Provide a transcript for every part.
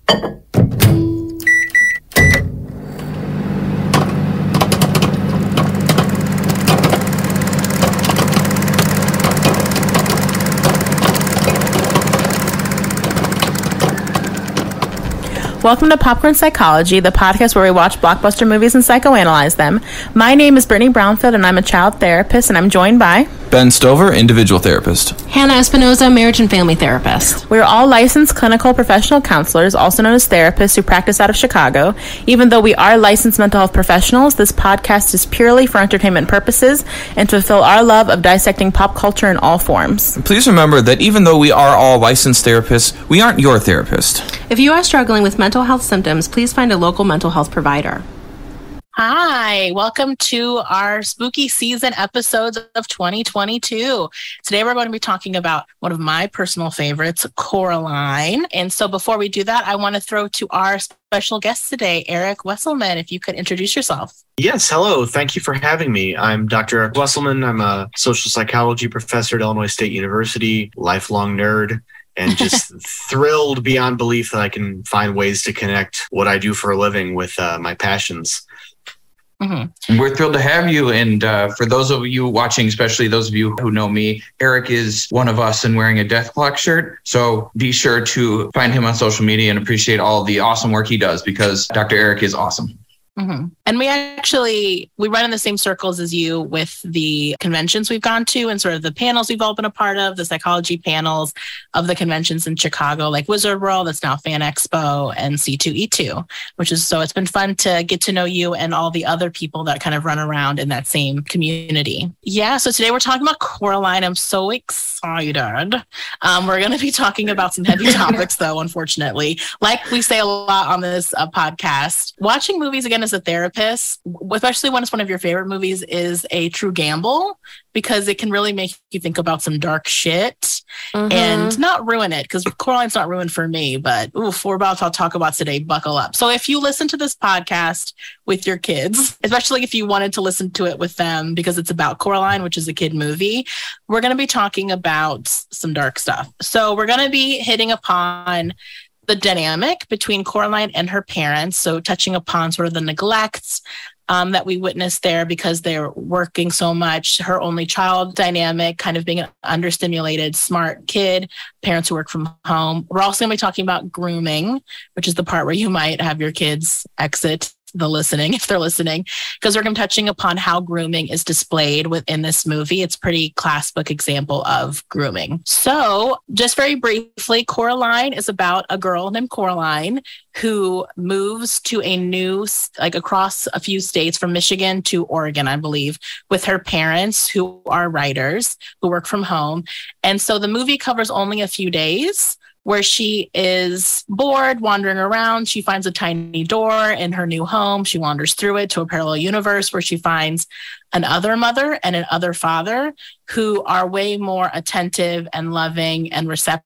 Welcome to Popcorn Psychology, the podcast where we watch blockbuster movies and psychoanalyze them. My name is Brittany Brownfield, and I'm a child therapist, and I'm joined by Ben Stover, individual therapist. Hannah Espinoza, marriage and family therapist. We're all licensed clinical professional counselors, also known as therapists, who practice out of Chicago. Even though we are licensed mental health professionals, this podcast is purely for entertainment purposes and to fulfill our love of dissecting pop culture in all forms. Please remember that even though we are all licensed therapists, we aren't your therapist. If you are struggling with mental health symptoms, please find a local mental health provider. Hi, welcome to our spooky season episodes of 2022. Today we're going to be talking about one of my personal favorites, Coraline. And so before we do that, I want to throw to our special guest today, Eric Wesselmann, if you could introduce yourself. Yes, hello. Thank you for having me. I'm Dr. Eric Wesselmann. I'm a social psychology professor at Illinois State University, lifelong nerd, and just thrilled beyond belief that I can find ways to connect what I do for a living with my passions. Mm-hmm. We're thrilled to have you. And for those of you watching, especially those of you who know me, Eric is one of us and wearing a Death Clock shirt. So be sure to find him on social media and appreciate all the awesome work he does, because Dr. Eric is awesome. Mm-hmm. And we run in the same circles as you with the conventions we've gone to and sort of the panels we've all been a part of, the psychology panels of the conventions in Chicago, like Wizard World, that's now Fan Expo, and C2E2, so it's been fun to get to know you and all the other people that kind of run around in that same community. Yeah, so today we're talking about Coraline. I'm so excited. We're going to be talking about some heavy topics, though, unfortunately. Like we say a lot on this podcast, watching movies again as a therapist, especially when it's one of your favorite movies, is a true gamble, because it can really make you think about some dark shit and not ruin it, because Coraline's not ruined for me, but we're about to talk about today. Buckle up. So if you listen to this podcast with your kids, especially if you wanted to listen to it with them because it's about Coraline, which is a kid movie, we're going to be talking about some dark stuff. So we're going to be hitting upon the dynamic between Coraline and her parents, so touching upon sort of the neglects that we witnessed there because they're working so much, her only child dynamic, kind of being an under-stimulated, smart kid, parents who work from home. We're also going to be talking about grooming, which is the part where you might have your kids exit the listening, if they're listening, because we're going to be touching upon how grooming is displayed within this movie. It's a pretty class book example of grooming. So just very briefly, Coraline is about a girl named Coraline who moves to across a few states from Michigan to Oregon, I believe, with her parents who are writers who work from home. And so the movie covers only a few days where she is bored, wandering around. She finds a tiny door in her new home. She wanders through it to a parallel universe where she finds an other mother and an other father who are way more attentive and loving and receptive,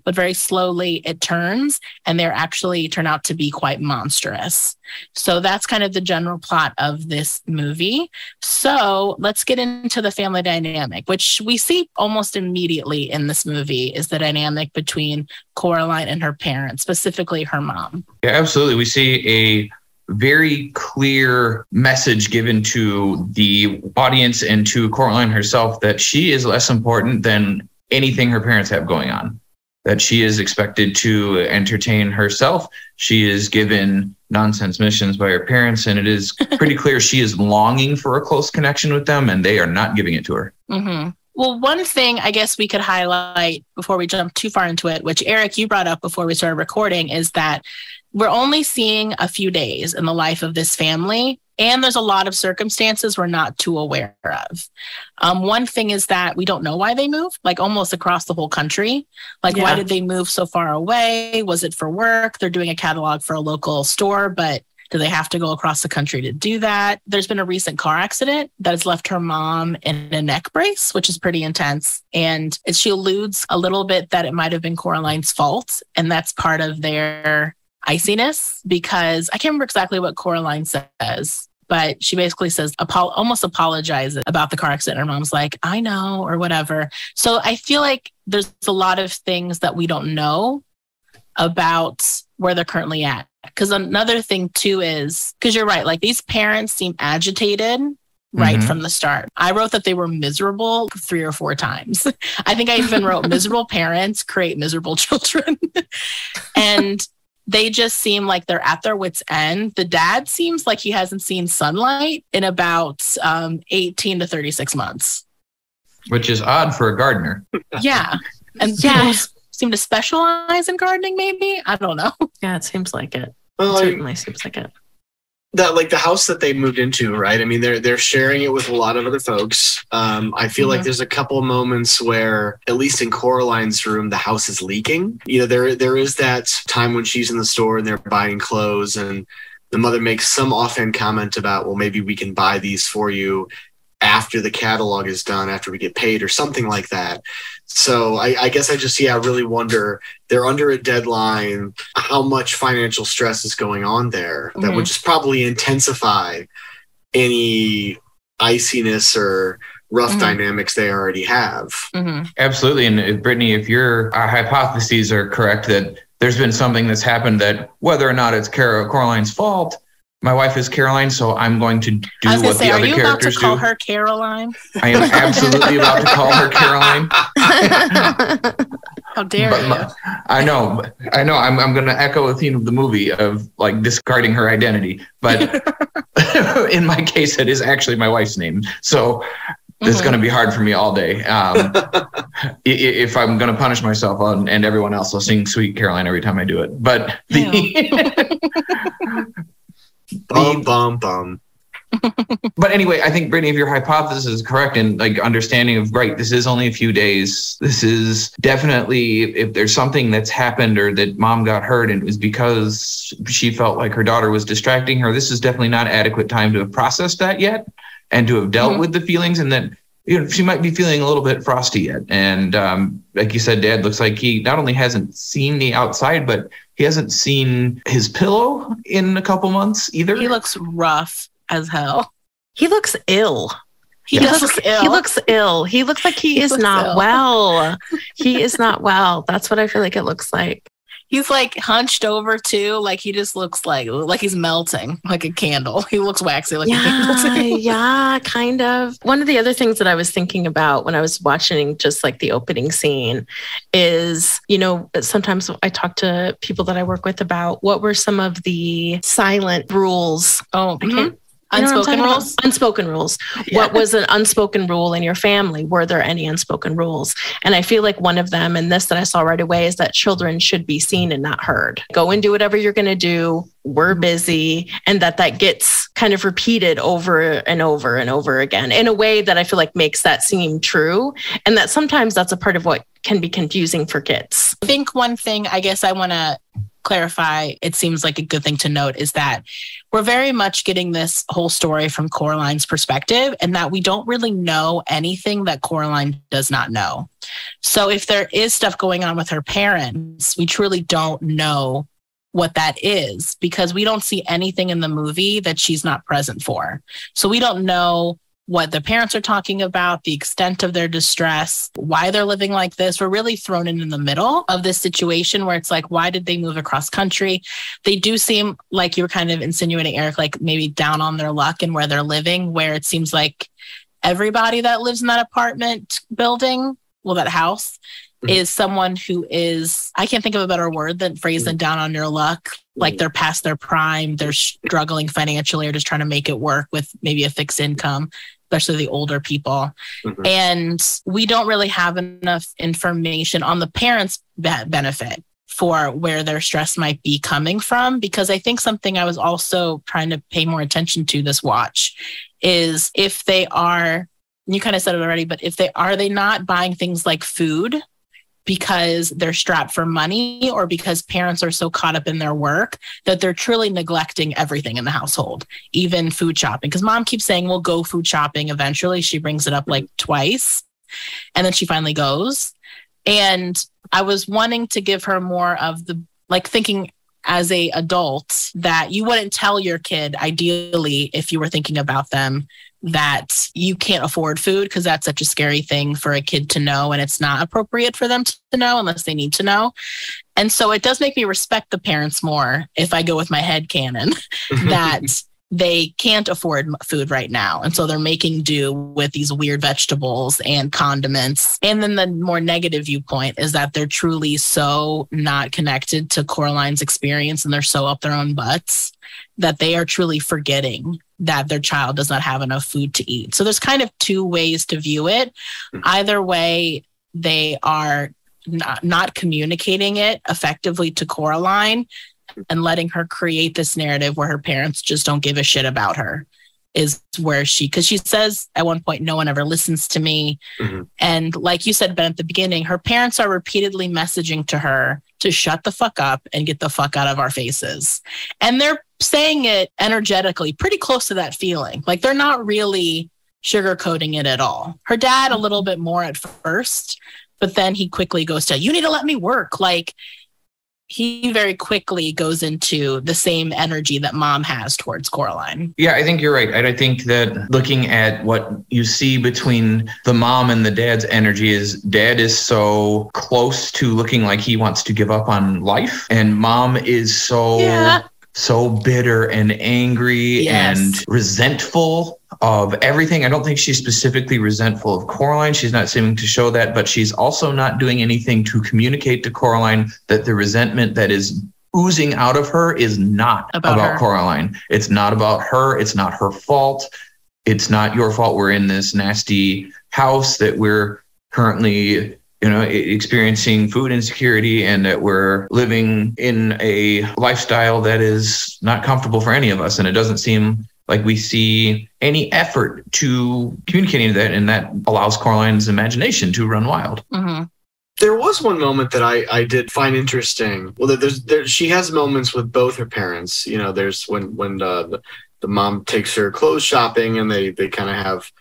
but very slowly it turns, and they're actually turn out to be quite monstrous. So that's kind of the general plot of this movie. So let's get into the family dynamic, which we see almost immediately in this movie is the dynamic between Coraline and her parents, specifically her mom. Yeah, absolutely. We see a very clear message given to the audience and to Coraline herself that she is less important than anything her parents have going on, that she is expected to entertain herself. She is given nonsense missions by her parents, and it is pretty clear she is longing for a close connection with them, and they are not giving it to her. Mm-hmm. Well, one thing I guess we could highlight before we jump too far into it, which Eric, you brought up before we started recording, is that we're only seeing a few days in the life of this family. And there's a lot of circumstances we're not too aware of. One thing is that we don't know why they moved, like almost across the whole country. Why did they move so far away? Was it for work? They're doing a catalog for a local store, but do they have to go across the country to do that? There's been a recent car accident that has left her mom in a neck brace, which is pretty intense. And she alludes a little bit that it might have been Coraline's fault. And that's part of their iciness, because I can't remember exactly what Coraline says, but she basically says, almost apologizes about the car accident. Her mom's like, I know, or whatever. So I feel like there's a lot of things that we don't know about where they're currently at. Because another thing too is, because you're right, like these parents seem agitated right from the start. I wrote that they were miserable 3 or 4 times. I think I even wrote miserable parents create miserable children. And they just seem like they're at their wits' end. The dad seems like he hasn't seen sunlight in about 18 to 36 months. Which is odd for a gardener. Yeah. And people seem to specialize in gardening, maybe? I don't know. Yeah, it seems like it. Well, It certainly seems like it. That like the house that they moved into, right? I mean, they're sharing it with a lot of other folks. I feel like there's a couple of moments where, at least in Coraline's room, the house is leaking. You know, there is that time when she's in the store and they're buying clothes, and the mother makes some offhand comment about, well, maybe we can buy these for you after the catalog is done, after we get paid, or something like that. So I guess I just, really wonder, they're under a deadline, how much financial stress is going on there that would just probably intensify any iciness or rough dynamics they already have. Absolutely. And Brittany, if your hypotheses are correct, that there's been something that's happened that, whether or not it's Coraline's fault, my wife is Caroline, so I'm going to do what the other characters do. Are you about to call her Caroline? I am absolutely about to call her Caroline. How dare you? I know. I'm going to echo a theme of the movie of like discarding her identity. But in my case, it is actually my wife's name. So it's going to be hard for me all day. If I'm going to punish myself and everyone else, I'll sing Sweet Caroline every time I do it. But Bum. But anyway, I think, Brittany, if your hypothesis is correct, and like understanding of, right, this is only a few days. This is definitely, if there's something that's happened or that mom got hurt and it was because she felt like her daughter was distracting her, this is definitely not adequate time to have processed that yet and to have dealt with the feelings, and that, she might be feeling a little bit frosty yet. And like you said, Dad looks like he not only hasn't seen the outside, but he hasn't seen his pillow in a couple months either. He looks rough as hell. He looks ill. He looks ill. He looks ill. He looks like he is not well. He is not well. That's what I feel like it looks like. He's like hunched over too. Like he just looks like he's melting like a candle. He looks waxy like a candle. Yeah, kind of. One of the other things that I was thinking about when I was watching just like the opening scene is, sometimes I talk to people that I work with about what were some of the silent rules. Unspoken rules? Unspoken rules. Yeah. What was an unspoken rule in your family? Were there any unspoken rules? And I feel like one of them, and this that I saw right away, is that children should be seen and not heard. Go and do whatever you're going to do. We're busy. And that gets kind of repeated over and over and over again in a way that I feel like makes that seem true. And that sometimes that's a part of what can be confusing for kids. I think one thing I guess I want to clarify, it seems like a good thing to note, is that we're very much getting this whole story from Coraline's perspective, and that we don't really know anything that Coraline does not know. So if there is stuff going on with her parents, we truly don't know what that is, because we don't see anything in the movie that she's not present for. So we don't know what the parents are talking about, the extent of their distress, why they're living like this. We're really thrown in the middle of this situation where it's like, why did they move across country? They do seem like, you were kind of insinuating, Eric, like maybe down on their luck and where they're living, where it seems like everybody that lives in that apartment building, that house, is someone who is, I can't think of a better word than phrase than down on your luck. Like they're past their prime, they're struggling financially or just trying to make it work with maybe a fixed income, especially the older people. And we don't really have enough information on the parents' benefit for where their stress might be coming from. Because I think something I was also trying to pay more attention to this watch is if they are, you kind of said it already, but are they not buying things like food because they're strapped for money, or because parents are so caught up in their work that they're truly neglecting everything in the household, even food shopping? Because mom keeps saying, we'll go food shopping eventually. She brings it up like twice, and then she finally goes. And I was wanting to give her more of the, like, thinking as a adult that you wouldn't tell your kid, ideally, if you were thinking about them, that you can't afford food, because that's such a scary thing for a kid to know, and it's not appropriate for them to know unless they need to know. And so it does make me respect the parents more if I go with my head canon that they can't afford food right now. And so they're making do with these weird vegetables and condiments. And then the more negative viewpoint is that they're truly so not connected to Coraline's experience and they're so up their own butts that they are truly forgetting that their child does not have enough food to eat. So there's kind of two ways to view it. Either way, they are not communicating it effectively to Coraline and letting her create this narrative where her parents just don't give a shit about her is where because she says at one point, no one ever listens to me. And like you said, Ben, at the beginning, her parents are repeatedly messaging to her to shut the fuck up and get the fuck out of our faces. And they're saying it energetically, pretty close to that feeling. Like they're not really sugarcoating it at all. Her dad a little bit more at first, but then he quickly goes to, you need to let me work. Like he very quickly goes into the same energy that mom has towards Coraline. Yeah, I think you're right. I think that looking at what you see between the mom and the dad's energy is dad is so close to looking like he wants to give up on life. And mom is so bitter and angry and resentful of everything. I don't think she's specifically resentful of Coraline. She's not seeming to show that, but she's also not doing anything to communicate to Coraline that the resentment that is oozing out of her is not about Coraline. It's not about her. It's not her fault. It's not your fault. We're in this nasty house that we're currently experiencing food insecurity and that we're living in a lifestyle that is not comfortable for any of us. And it doesn't seem like we see any effort to communicating that, and that allows Coraline's imagination to run wild. There was one moment that I did find interesting. Well, she has moments with both her parents. There's when the mom takes her clothes shopping and they kind of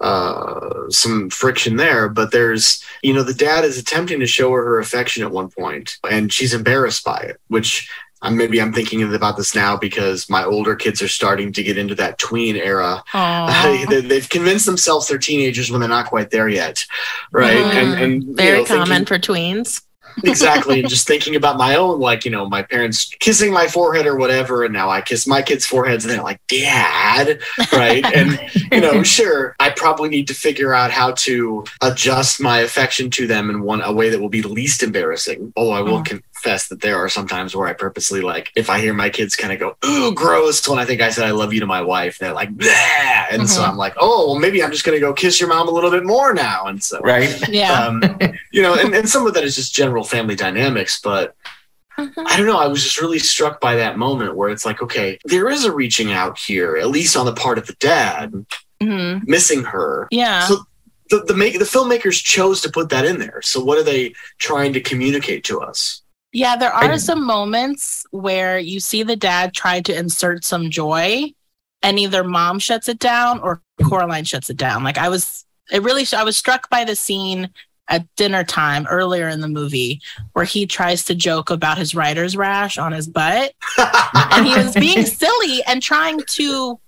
have some friction there, but there's, the dad is attempting to show her affection at one point and she's embarrassed by it, which maybe I'm thinking about this now because my older kids are starting to get into that tween era. They've convinced themselves they're teenagers when they're not quite there yet. Right. And very common for tweens. Exactly. And just thinking about my own, my parents kissing my forehead or whatever. And now I kiss my kids' foreheads and they're like, Dad. Right. And, sure, I probably need to figure out how to adjust my affection to them in a way that will be least embarrassing. Although I will confess that there are sometimes where I purposely, if I hear my kids kind of go, ooh, gross, when I think I said I love you to my wife, they're like, bleh. And so I'm like, oh, well, maybe I'm just going to go kiss your mom a little bit more now. And so, right. Yeah. And some of that is just general family dynamics, but I don't know. I was just really struck by that moment where it's like, okay, there is a reaching out here, at least on the part of the dad, missing her. Yeah. So the filmmakers chose to put that in there. So what are they trying to communicate to us? Yeah, there are some moments where you see the dad try to insert some joy and either mom shuts it down or Coraline shuts it down. I was struck by the scene at dinner time earlier in the movie where he tries to joke about his writer's rash on his butt. And he was being silly and trying to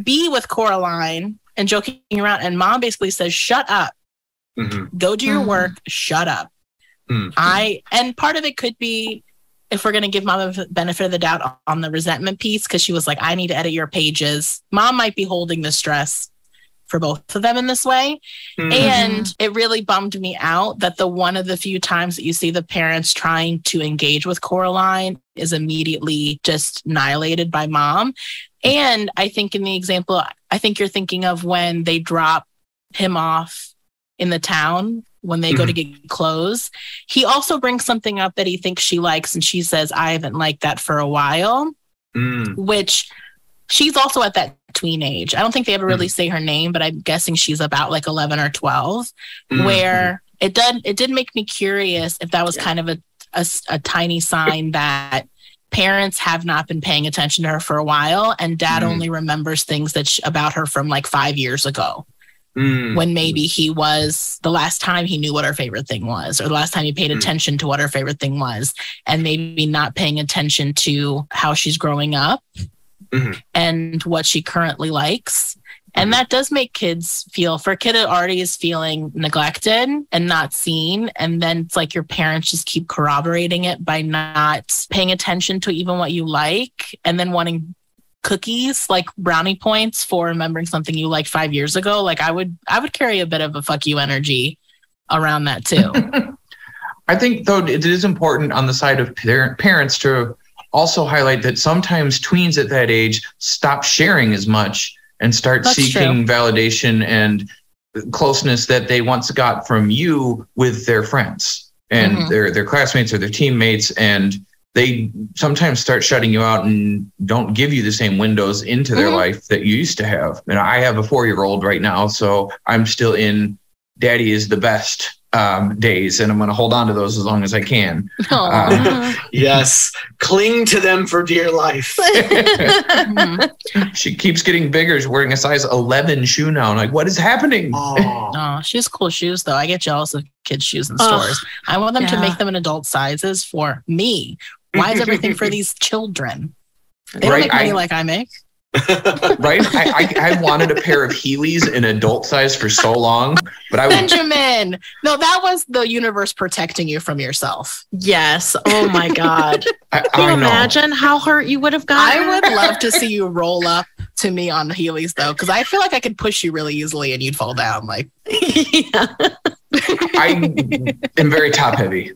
be with Coraline and joking around. And mom basically says, shut up, go do your work, shut up. And part of it could be, if we're going to give mom the benefit of the doubt on the resentment piece, because she was like, I need to edit your pages. Mom might be holding the stress for both of them in this way. And it really bummed me out that one of the few times that you see the parents trying to engage with Coraline is immediately just annihilated by mom. And I think in the example, I think you're thinking of when they drop him off in the town when they go to get clothes. He also brings something up that he thinks she likes, and she says, I haven't liked that for a while, which she's also at that tween age. I don't think they ever really say her name, but I'm guessing she's about 11 or 12, where it did make me curious if that was kind of a tiny sign that parents have not been paying attention to her for a while, and dad only remembers things about her from 5 years ago. When maybe he was the last time he knew what her favorite thing was, or the last time he paid attention to what her favorite thing was, and maybe not paying attention to how she's growing up and what she currently likes. And that does make kids feel, for a kid that already is feeling neglected and not seen. And then it's like your parents just keep corroborating it by not paying attention to even what you like, and then wanting cookies, like brownie points for remembering something you liked 5 years ago. Like I would carry a bit of a fuck you energy around that too. I think, though, it is important on the side of parents to also highlight that sometimes tweens at that age stop sharing as much and start seeking validation and closeness that they once got from you with their friends and their classmates or their teammates. And they sometimes start shutting you out and don't give you the same windows into their life that you used to have. And I have a 4-year-old right now, so I'm still in daddy is the best days, and I'm going to hold on to those as long as I can. Yes, cling to them for dear life. She keeps getting bigger. She's wearing a size 11 shoe now. I'm like, what is happening? Oh, she has cool shoes, though. I get jealous of kids' shoes in stores. I want them to make them in adult sizes for me. Why is everything for these children? They don't make money like I make. Right? I wanted a pair of Heelys in adult size for so long, but Benjamin, no, that was the universe protecting you from yourself. Yes. Oh my God. Can you imagine how hurt you would have gotten? I would love to see you roll up to me on the Heelys, though, because I feel like I could push you really easily and you'd fall down. Like, I am very top heavy.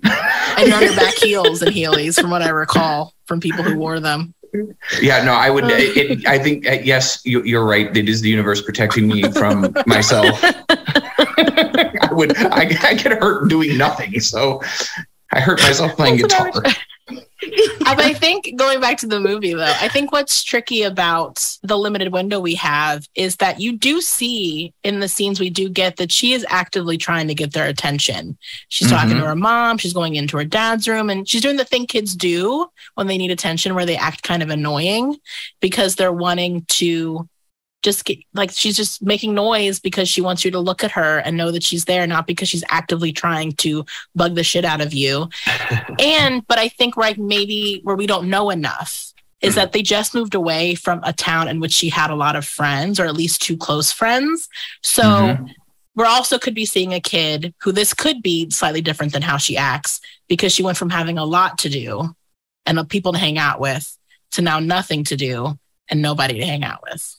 And you're on your back heels and Heelys, from what I recall from people who wore them. Yeah, no, I would. I think, yes, you're right. It is the universe protecting me from myself. I get hurt doing nothing, so I hurt myself playing guitar. But I think, going back to the movie, though, I think what's tricky about the limited window we have is that you do see in the scenes we do get that she is actively trying to get their attention. She's talking to her mom. She's going into her dad's room, and she's doing the thing kids do when they need attention, where they act kind of annoying because they're wanting to just get, like, she's just making noise because she wants you to look at her and know that she's there, not because she's actively trying to bug the shit out of you. But I think, right, maybe where we don't know enough is that they just moved away from a town in which she had a lot of friends, or at least 2 close friends. So we're also could be seeing a kid who, this could be slightly different than how she acts, because she went from having a lot to do and people to hang out with to now nothing to do and nobody to hang out with.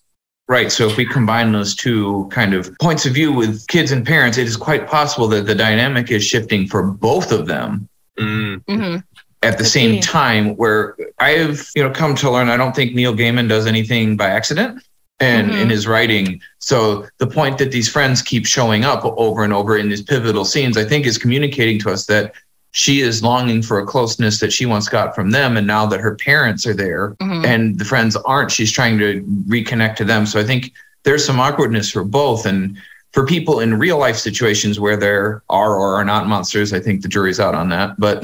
Right. So if we combine those two kind of points of view with kids and parents, it is quite possible that the dynamic is shifting for both of them at the same time, where I have, come to learn, I don't think Neil Gaiman does anything by accident and in his writing. So the point that these friends keep showing up over and over in these pivotal scenes, I think, is communicating to us that she is longing for a closeness that she once got from them. And now that her parents are there and the friends aren't, she's trying to reconnect to them. So I think there's some awkwardness for both. And for people in real life situations where there are or are not monsters, I think the jury's out on that. But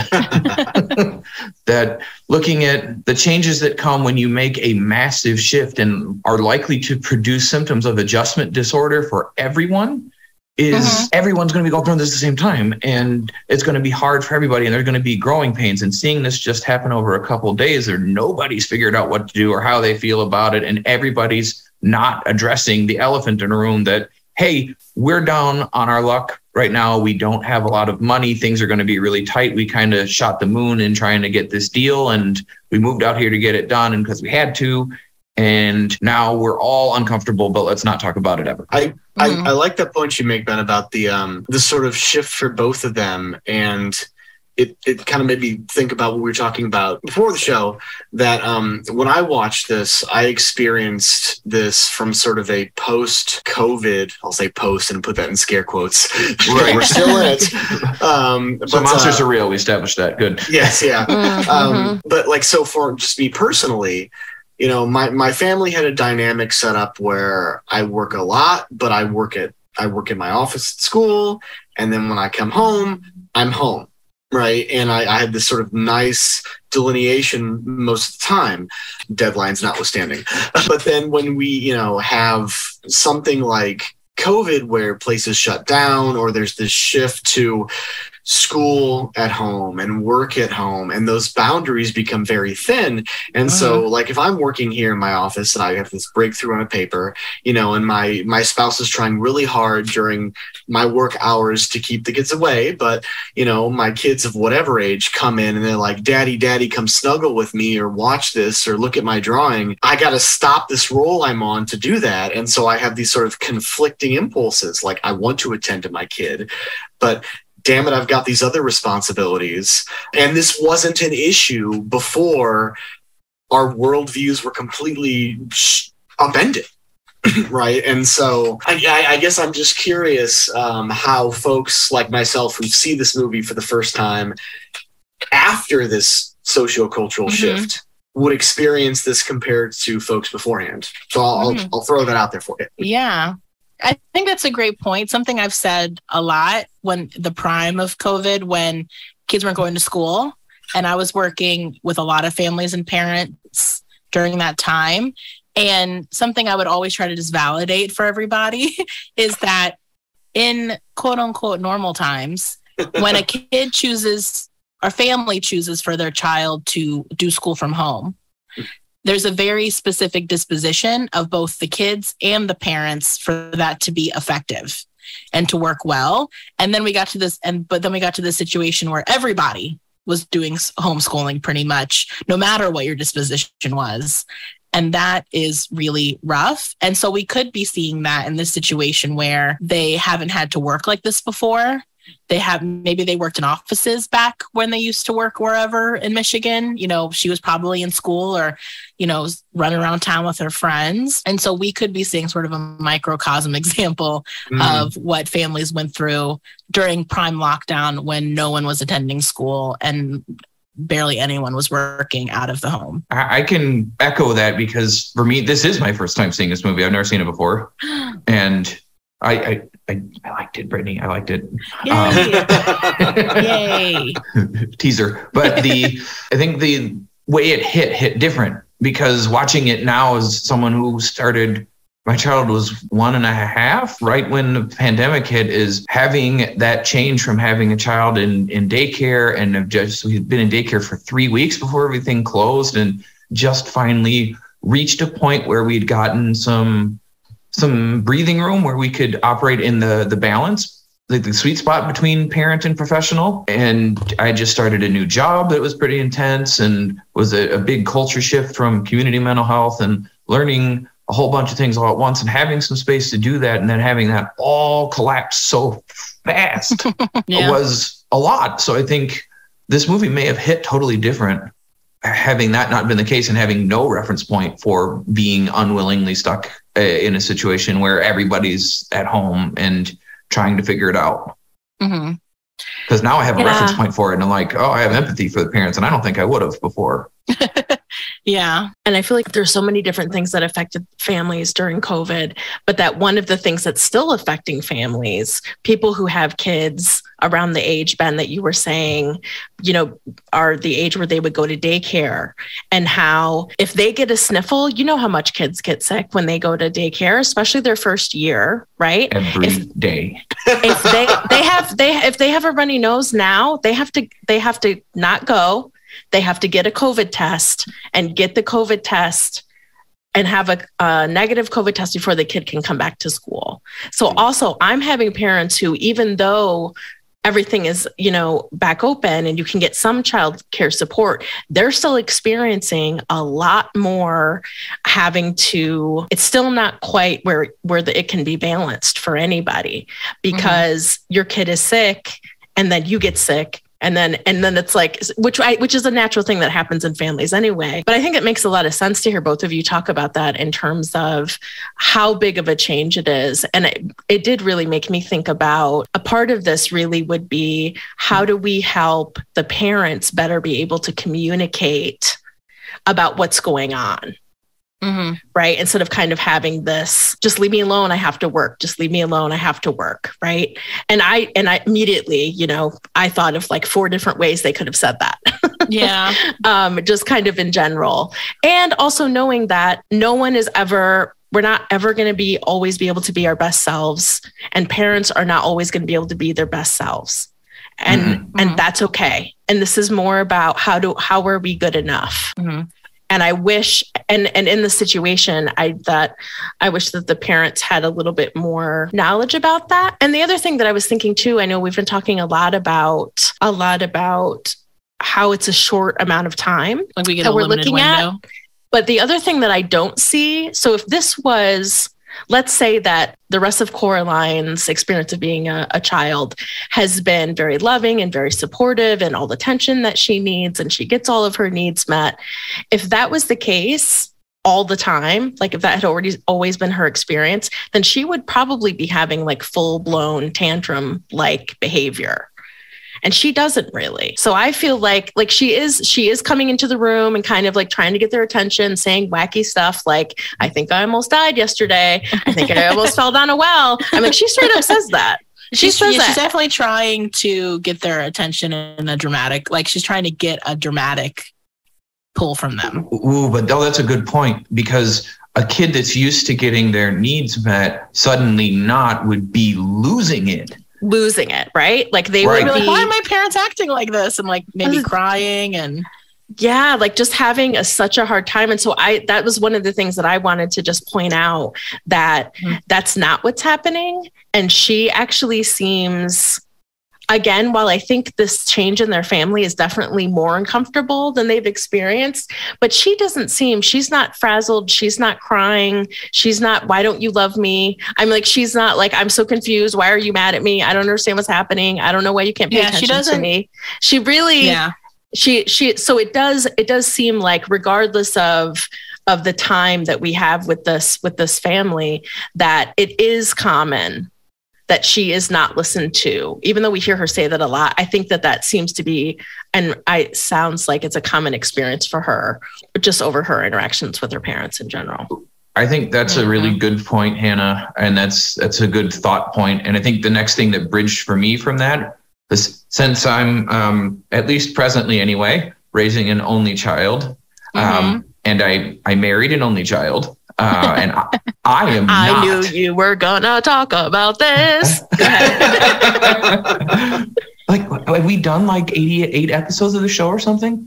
that looking at the changes that come when you make a massive shift and are likely to produce symptoms of adjustment disorder for everyone, is everyone's going to be going through this at the same time, and it's going to be hard for everybody, and there's going to be growing pains. And seeing this just happen over a couple of days, or nobody's figured out what to do or how they feel about it, and everybody's not addressing the elephant in the room that, hey, we're down on our luck right now. We don't have a lot of money. Things are going to be really tight. We kind of shot the moon in trying to get this deal, and we moved out here to get it done, and because we had to. And now we're all uncomfortable, but let's not talk about it ever. I like that point you make, Ben, about the sort of shift for both of them. And it kind of made me think about what we were talking about before the show, that when I watched this, I experienced this from sort of a post-COVID, I'll say post and put that in scare quotes. Right. We're still in it. So monsters are real. We established that. Good. Yes. Yeah. But like, so for just me personally, my family had a dynamic set up where I work a lot, but I work in my office at school. And then when I come home, I'm home. Right. And I had this sort of nice delineation most of the time, deadlines notwithstanding. But then when we, have something like COVID where places shut down, or there's this shift to school at home and work at home, and those boundaries become very thin. And so like if I'm working here in my office and I have this breakthrough on a paper, and my spouse is trying really hard during my work hours to keep the kids away, but my kids of whatever age come in and they're like, daddy, come snuggle with me or watch this or look at my drawing. I got to stop this role I'm on to do that. And so I have these sort of conflicting impulses. Like I want to attend to my kid, but damn it, I've got these other responsibilities. And this wasn't an issue before our worldviews were completely upended. Right. And so I guess I'm just curious how folks like myself who see this movie for the first time after this sociocultural shift would experience this compared to folks beforehand. So I'll throw that out there for you. Yeah. I think that's a great point. Something I've said a lot when the prime of COVID, when kids weren't going to school, and I was working with a lot of families and parents during that time. And something I would always try to just validate for everybody is that in quote unquote normal times, when a kid chooses or family chooses for their child to do school from home, there's a very specific disposition of both the kids and the parents for that to be effective and to work well. And then we got to this, but then we got to this situation where everybody was doing homeschooling pretty much, no matter what your disposition was. And that is really rough. And so we could be seeing that in this situation where they haven't had to work like this before. Maybe they worked in offices back when they used to work wherever in Michigan. She was probably in school or, running around town with her friends. And so we could be seeing sort of a microcosm example of what families went through during prime lockdown when no one was attending school and barely anyone was working out of the home. I can echo that because for me, this is my first time seeing this movie. I've never seen it before. And I liked it, Brittany. I liked it. Yay. Teaser. But I think the way it hit different, because watching it now as someone who started, my child was 1.5, right when the pandemic hit, is having that change from having a child in daycare and we've been in daycare for 3 weeks before everything closed and just finally reached a point where we'd gotten some breathing room where we could operate in the balance, like the sweet spot between parent and professional. And I just started a new job that was pretty intense and was a big culture shift from community mental health and learning a whole bunch of things all at once and having some space to do that. And then having that all collapse so fast was a lot. So I think this movie may have hit totally different, having that not been the case and having no reference point for being unwillingly stuck in a situation where everybody's at home and trying to figure it out. Because now I have a reference point for it and I'm like, I have empathy for the parents and I don't think I would have before. Yeah. And I feel like there's so many different things that affected families during COVID, but that one of the things that's still affecting families, people who have kids around the age, Ben, that you were saying, are the age where they would go to daycare, and how if they get a sniffle, how much kids get sick when they go to daycare, especially their first year, right? Every day. If they have a runny nose now, they have to not go. They have to get a COVID test and get the COVID test and have a negative COVID test before the kid can come back to school. So also I'm having parents who, even though everything is, back open and you can get some child care support, they're still experiencing a lot more it's still not quite where it can be balanced for anybody, because your kid is sick and then you get sick. And then it's like, which is a natural thing that happens in families anyway. But I think it makes a lot of sense to hear both of you talk about that in terms of how big of a change it is. And it did really make me think about, a part of this really would be, how do we help the parents better be able to communicate about what's going on? Right? Instead of kind of having this, just leave me alone, I have to work. Just leave me alone, I have to work. Right. And I immediately, I thought of like 4 different ways they could have said that. Yeah. Just kind of in general. And also knowing that we're not ever going to always be able to be our best selves, and parents are not always going to be able to be their best selves. and that's okay. And this is more about how are we good enough? And I wish, and in the situation, I wish that the parents had a little bit more knowledge about that. And the other thing that I was thinking too, I know we've been talking a lot about how it's a short amount of time Like we get that a we're limited looking window. at. But the other thing that I don't see, so if this was, let's say that the rest of Coraline's experience of being a child has been very loving and very supportive and all the attention that she needs, and she gets all of her needs met. If that was the case all the time, like if that had always been her experience, then she would probably be having like full-blown tantrum-like behavior. And she doesn't really. So I feel like she is coming into the room and kind of like trying to get their attention, saying wacky stuff like, I think I almost died yesterday. I think I almost fell down a well. I'm like, she straight up says that. She's definitely trying to get their attention in a dramatic, like she's trying to get a dramatic pull from them. Ooh, but that's a good point, because a kid that's used to getting their needs met suddenly not would be losing it, right? Like they Right. would Like, be why are my parents acting like this? And like maybe crying and yeah, like just having such a hard time. And so that was one of the things that I wanted to just point out, that that's not what's happening. And she actually seems, again, while I think this change in their family is definitely more uncomfortable than they've experienced, but she's not frazzled. She's not crying. She's not, why don't you love me? I'm like, she's not like, I'm so confused. Why are you mad at me? I don't understand what's happening. I don't know why you can't pay attention to me. She really, so it does seem like, regardless of the time that we have with this family, that it is common that she is not listened to, even though we hear her say that a lot. I think that seems to be, and it sounds like it's a common experience for her, just over her interactions with her parents in general. I think that's a really good point, Hannah. And that's a good thought point. And I think the next thing that bridged for me from that is, since I'm, at least presently anyway, raising an only child, and I married an only child, and I am not. I knew you were gonna talk about this. Go ahead. Like, have we done like 88 episodes of the show or something?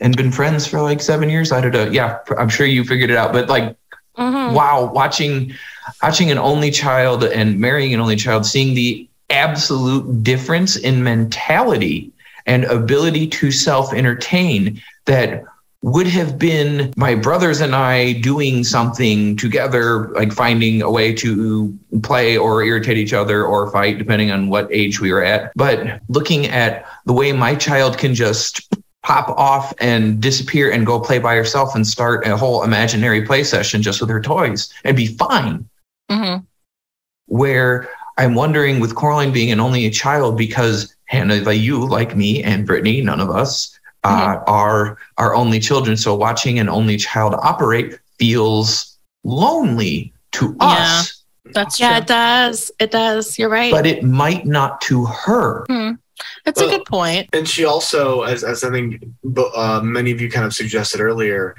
And been friends for like 7 years. I don't know. Yeah, I'm sure you figured it out. But like, wow, watching an only child and marrying an only child, seeing the absolute difference in mentality and ability to self-entertain that would have been my brothers and I doing something together, like finding a way to play or irritate each other or fight, depending on what age we were at. But looking at the way my child can just pop off and disappear and go play by herself and start a whole imaginary play session just with her toys and be fine. Where I'm wondering, with Coraline being only a child, because Hannah, like you, like me, and Brittany, none of us are only children. So watching an only child operate feels lonely to us. That's true. Yeah, it does. You're right. But it might not to her. That's a good point. And she also, as I think many of you kind of suggested earlier,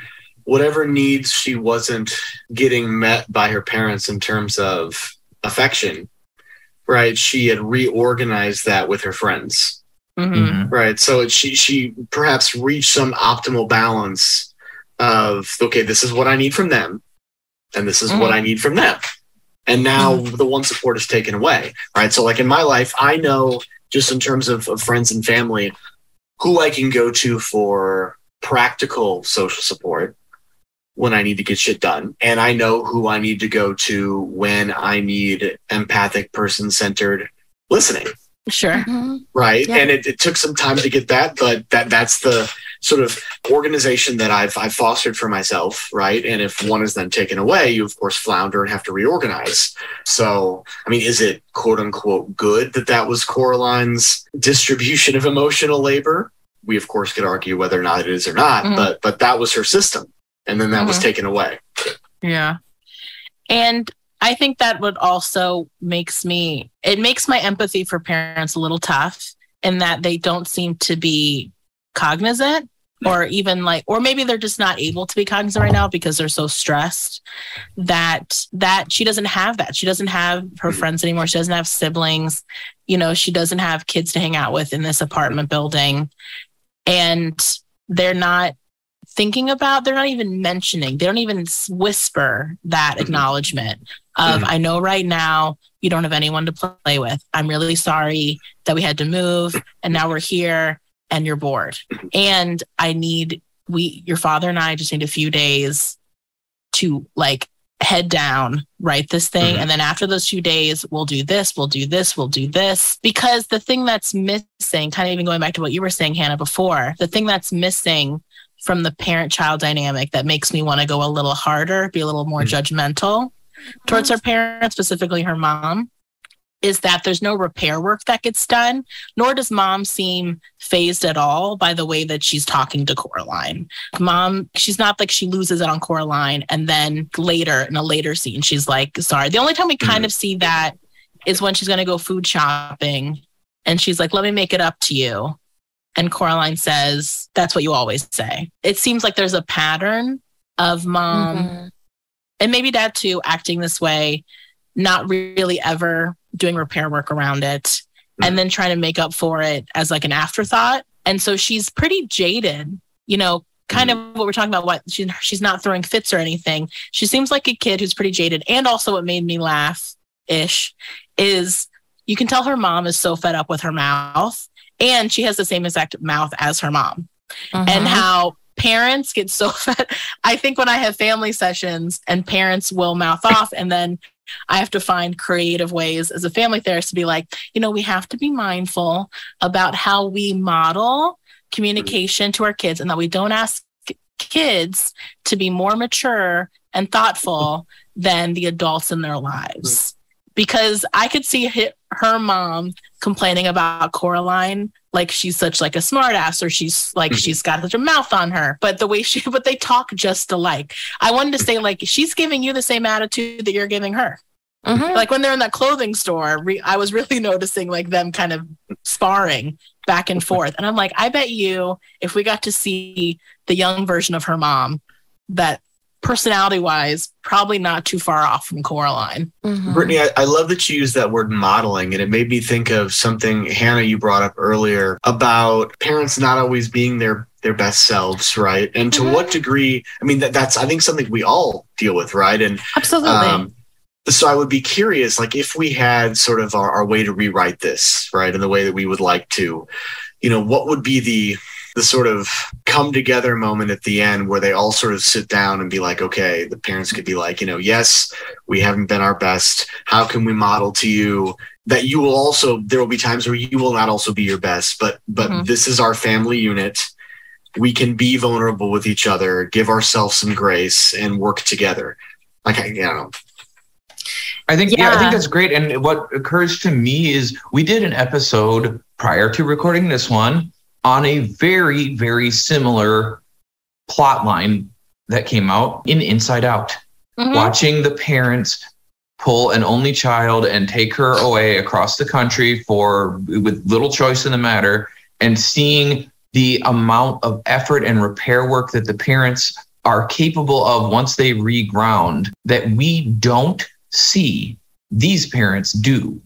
whatever needs she wasn't getting met by her parents in terms of affection, right? She had reorganized that with her friends. Right. So she perhaps reached some optimal balance of, okay, this is what I need from them, and this is what I need from them. And now the one support is taken away. Right. So like in my life, I know, just in terms of friends and family, who I can go to for practical social support when I need to get shit done. And I know who I need to go to when I need empathic, person-centered listening. Sure. Right. Yeah. And it took some time to get that, but that's the sort of organization that I've fostered for myself. Right. And if one is then taken away, you of course flounder and have to reorganize. So, I mean, is it quote unquote good that was Coraline's distribution of emotional labor? We of course could argue whether or not it is or not, but that was her system. And then that was taken away. Yeah. And I think that would also makes my empathy for parents a little tough, in that they don't seem to be cognizant or even like, or maybe they're just not able to be cognizant right now because they're so stressed that she doesn't have that. She doesn't have her friends anymore. She doesn't have siblings. She doesn't have kids to hang out with in this apartment building. And they're not thinking about, they're not even mentioning, they don't even whisper that acknowledgement of, I know right now you don't have anyone to play with. I'm really sorry that we had to move and now we're here and you're bored. And your father and I just need a few days to like head down, write this thing. And then after those few days, we'll do this, we'll do this, we'll do this. Because the thing that's missing, kind of even going back to what you were saying, Hannah, before, the thing that's missing from the parent-child dynamic that makes me want to go a little harder, be a little more judgmental towards her parents, specifically her mom, is that there's no repair work that gets done, nor does mom seem fazed at all by the way that she's talking to Coraline. Mom, she's not like she loses it on Coraline and then later, in a later scene, she's like, sorry. The only time we kind of see that is when she's going to go food shopping and she's like, let me make it up to you. And Coraline says, that's what you always say. It seems like there's a pattern of mom and maybe dad too acting this way, not really ever doing repair work around it, and then trying to make up for it as like an afterthought. And so she's pretty jaded, kind of what we're talking about, what she's not throwing fits or anything. She seems like a kid who's pretty jaded. And also what made me laugh-ish is you can tell her mom is so fed up with her mouth, and she has the same exact mouth as her mom. And how parents get so fed. I think when I have family sessions and parents will mouth off, and then I have to find creative ways as a family therapist to be like, we have to be mindful about how we model communication to our kids, and that we don't ask kids to be more mature and thoughtful than the adults in their lives. Because I could see her mom complaining about Coraline like she's such like a smart ass, or she's like she's got such a mouth on her, but but they talk just alike. I wanted to say like she's giving you the same attitude that you're giving her. Like when they're in that clothing store, I was really noticing like them kind of sparring back and forth. And I'm like, I bet you if we got to see the young version of her mom, that personality wise, probably not too far off from Coraline. Brittany, I love that you use that word modeling, and it made me think of something, Hannah, you brought up earlier about parents not always being their best selves, right? And to what degree, I mean, that's, I think, something we all deal with, right? And absolutely. So I would be curious, like if we had sort of our way to rewrite this, right, in the way that we would like to, what would be the sort of come together moment at the end where they all sort of sit down and be like, okay, the parents could be like, yes, we haven't been our best. How can we model to you that you will also, there will be times where you will not also be your best, but this is our family unit. We can be vulnerable with each other, give ourselves some grace, and work together. Like, I don't know. I think that's great. And what occurs to me is we did an episode prior to recording this one on a very, very similar plot line that came out in Inside Out. Watching the parents pull an only child and take her away across the country with little choice in the matter, and seeing the amount of effort and repair work that the parents are capable of once they reground that we don't see these parents do.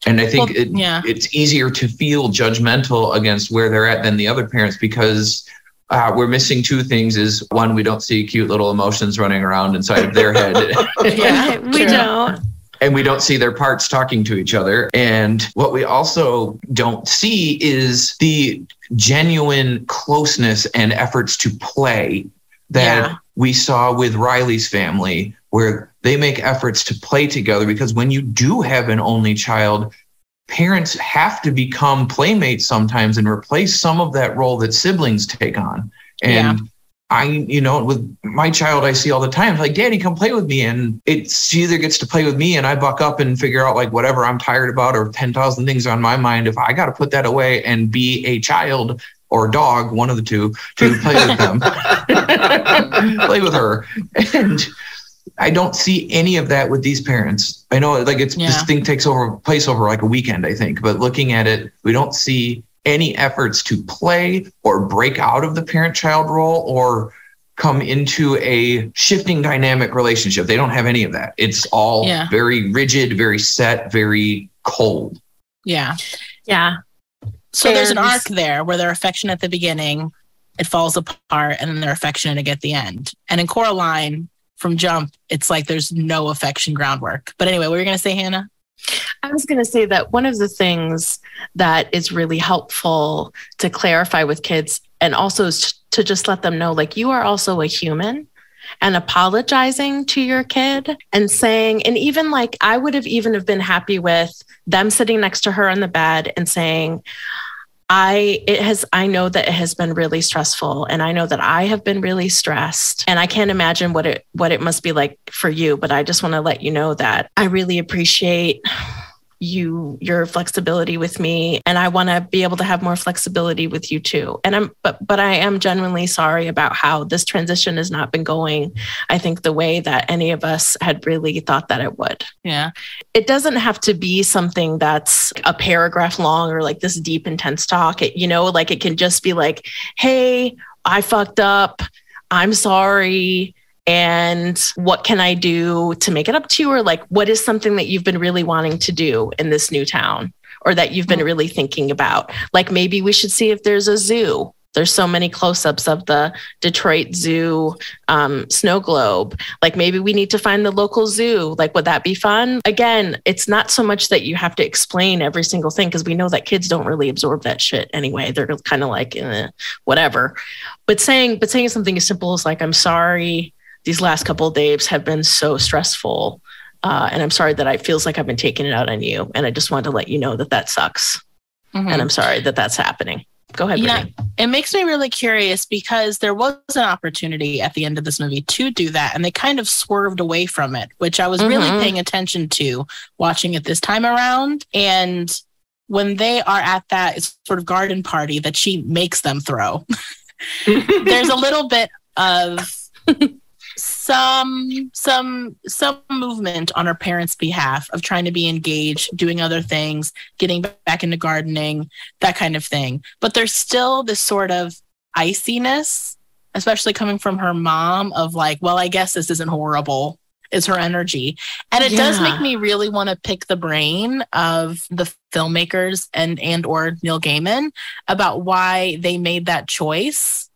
And I think it's easier to feel judgmental against where they're at than the other parents, because we're missing two things. Is one, we don't see cute little emotions running around inside of their head. We don't. And we don't see their parts talking to each other. And what we also don't see is the genuine closeness and efforts to play that we saw with Riley's family, where they make efforts to play together, because when you do have an only child, parents have to become playmates sometimes and replace some of that role that siblings take on. And with my child, I see all the time, like, Daddy, come play with me. And she either gets to play with me and I buck up and figure out like whatever I'm tired about or 10,000 things on my mind. If I got to put that away and be a child or dog, one of the two, to play with them, play with her. And I don't see any of that with these parents. I know like this thing takes place over like a weekend, I think, but looking at it, we don't see any efforts to play or break out of the parent-child role or come into a shifting dynamic relationship. They don't have any of that. It's all very rigid, very set, very cold. Yeah. Yeah. So there's an arc there where they're affectionate at the beginning, it falls apart, and then they're affectionate at the end. And in Coraline, from jump, it's like there's no affection groundwork. But anyway, what were you going to say, Hannah? I was going to say that one of the things that is really helpful to clarify with kids, and also is to just let them know, like, you are also a human, and apologizing to your kid and saying, and even like, I would have even have been happy with them sitting next to her on the bed and saying, I know that it has been really stressful, and I know that I have been really stressed, and I can't imagine what it must be like for you, but I just want to let you know that I really appreciate your flexibility with me, and I want to be able to have more flexibility with you too. And but I am genuinely sorry about how this transition has not been going, I think, the way that any of us had really thought that it would. Yeah. It doesn't have to be something that's a paragraph long or like this deep, intense talk. It can just be like, hey, I fucked up. I'm sorry. And what can I do to make it up to you? Or like, what is something that you've been really wanting to do in this new town, or that you've been really thinking about? Like, maybe we should see if there's a zoo. There's so many close-ups of the Detroit Zoo snow globe. Like, maybe we need to find the local zoo. Like, would that be fun? Again, it's not so much that you have to explain every single thing, because we know that kids don't really absorb that shit anyway. They're kind of like, whatever. But saying something as simple as like, I'm sorry, these last couple of days have been so stressful. And I'm sorry that it feels like I've been taking it out on you. And I just wanted to let you know that sucks. Mm-hmm. And I'm sorry that that's happening. Go ahead, Brittany. Yeah, it makes me really curious, because there was an opportunity at the end of this movie to do that, and they kind of swerved away from it, which I was really paying attention to watching it this time around. And when they are at that sort of garden party that she makes them throw, there's a little bit of some movement on her parents' behalf of trying to be engaged, doing other things, getting back into gardening, that kind of thing. But there's still this sort of iciness, especially coming from her mom, of like, well, I guess this isn't horrible, is her energy. And it does make me really want to pick the brain of the filmmakers and or Neil Gaiman about why they made that choice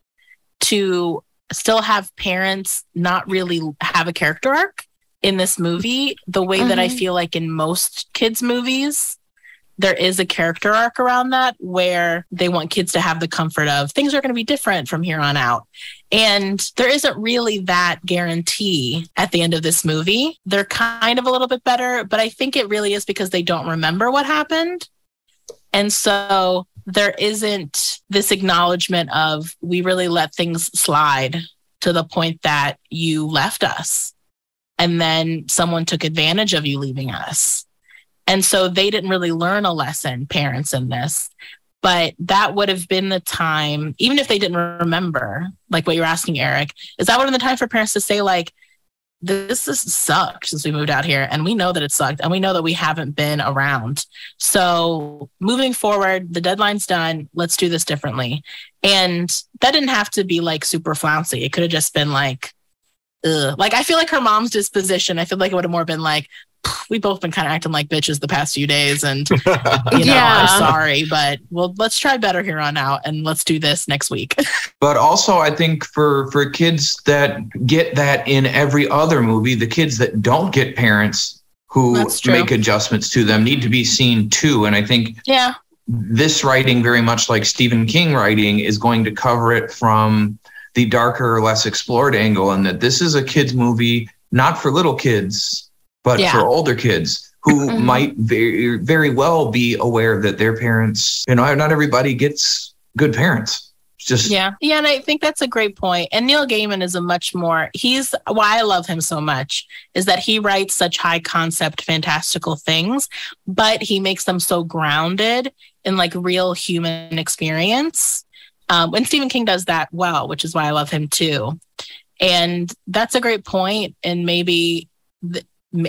to still have parents not really have a character arc in this movie, the way that I feel like in most kids' movies, there is a character arc around that, where they want kids to have the comfort of things are going to be different from here on out. And there isn't really that guarantee at the end of this movie. They're kind of a little bit better, but I think it really is because they don't remember what happened. And so there isn't this acknowledgement of, we really let things slide to the point that you left us, and then someone took advantage of you leaving us. And so they didn't really learn a lesson, parents, in this. But that would have been the time, even if they didn't remember, like what you're asking, Eric, is that would have been the time for parents to say, like, this has sucked since we moved out here, and we know that it sucked, and we know that we haven't been around. So moving forward, the deadline's done. Let's do this differently. And that didn't have to be like super flouncy. It could have just been like, ugh. Like, I feel like her mom's disposition, I feel like it would have more been like, we've both been kind of acting like bitches the past few days, and I'm sorry, but let's try better here on out, and let's do this next week. But also, I think for kids that get that in every other movie, the kids that don't get parents who make adjustments to them need to be seen too. And I think this writing, very much like Stephen King writing, is going to cover it from the darker, less explored angle, and that this is a kids movie, not for little kids, but for older kids who might very, very well be aware that their parents, not everybody gets good parents. It's just and I think that's a great point. And Neil Gaiman is why I love him so much is that he writes such high concept, fantastical things, but he makes them so grounded in like real human experience. And Stephen King does that well, which is why I love him too. And that's a great point. And maybe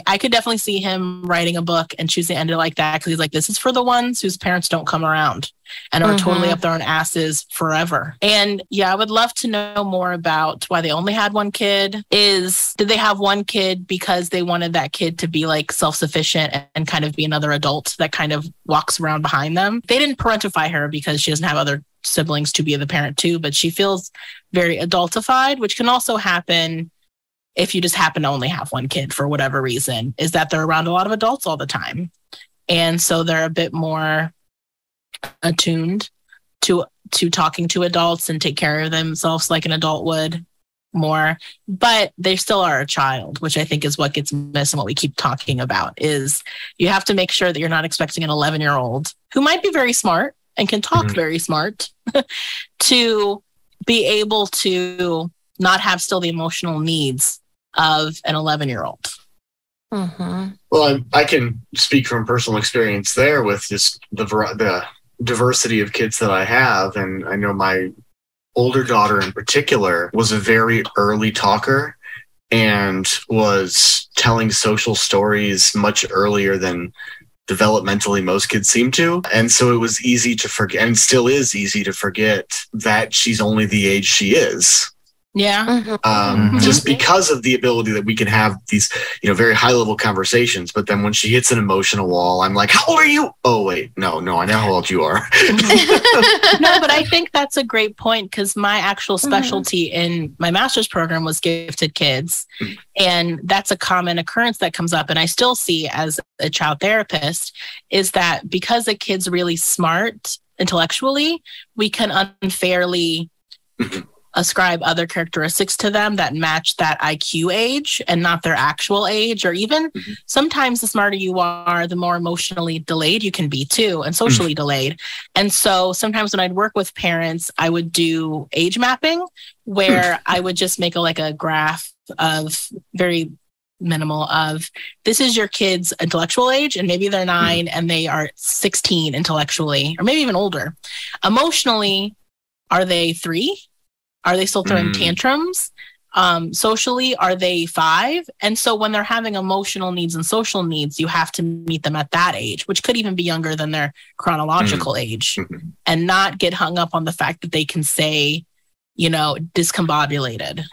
I could definitely see him writing a book and choosing to end it like that, because he's like, this is for the ones whose parents don't come around and are totally up their own asses forever. And yeah, I would love to know more about why they only had one kid. Did they have one kid because they wanted that kid to be like self-sufficient and kind of be another adult that kind of walks around behind them? They didn't parentify her because she doesn't have other siblings to be the parent too, but she feels very adultified, which can also happen if you just happen to only have one kid for whatever reason, is that they're around a lot of adults all the time. And so they're a bit more attuned to talking to adults and take care of themselves like an adult would more. But they still are a child, which I think is what gets missed and what we keep talking about, is you have to make sure that you're not expecting an 11-year-old who might be very smart and can talk very smart to be able to not have still the emotional needs of an 11-year-old. Well, I can speak from personal experience there with just the diversity of kids that I have. And I know my older daughter in particular was a very early talker and was telling social stories much earlier than developmentally most kids seem to. And so it was easy to forget, and still is easy to forget, that she's only the age she is. Yeah. Just because of the ability that we can have these, very high level conversations. But then when she hits an emotional wall, I'm like, how old are you? Oh, wait, no, I know how old you are. No, but I think that's a great point, because my actual specialty in my master's program was gifted kids. And that's a common occurrence that comes up. And I still see as a child therapist is that because a kid's really smart intellectually, we can unfairly ascribe other characteristics to them that match that IQ age and not their actual age. Or even sometimes the smarter you are, the more emotionally delayed you can be too, and socially delayed. And so sometimes when I'd work with parents, I would do age mapping where I would just make a graph of very minimal of, this is your kid's intellectual age, and maybe they're 9 and they are 16 intellectually, or maybe even older. Emotionally, are they 3? Are they still throwing tantrums? Socially, are they 5? And so when they're having emotional needs and social needs, you have to meet them at that age, which could even be younger than their chronological age, and not get hung up on the fact that they can say, discombobulated.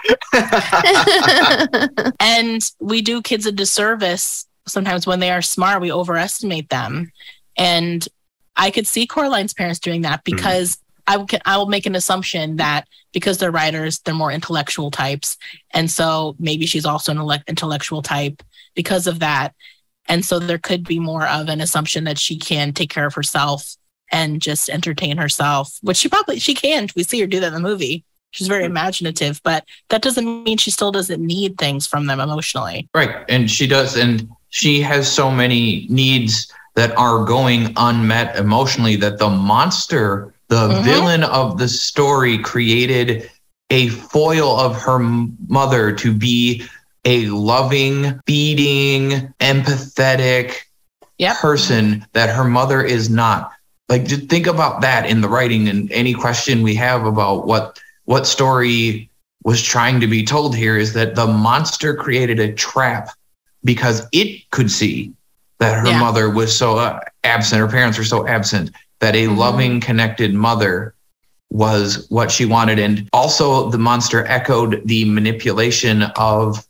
And we do kids a disservice sometimes when they are smart. We overestimate them. And I could see Coraline's parents doing that because I will make an assumption that because they're writers, they're more intellectual types. And so maybe she's also an intellectual type because of that. And so there could be more of an assumption that she can take care of herself and just entertain herself, which she can. We see her do that in the movie. She's very imaginative, but that doesn't mean she still doesn't need things from them emotionally. Right. And she does. And she has so many needs that are going unmet emotionally that the monster, the villain of the story, created a foil of her mother to be a loving, feeding, empathetic person that her mother is not. Like, just think about that in the writing, and any question we have about what story was trying to be told here is that the monster created a trap because it could see that her mother was so absent, her parents were so absent, that a loving, connected mother was what she wanted. And also the monster echoed the manipulation of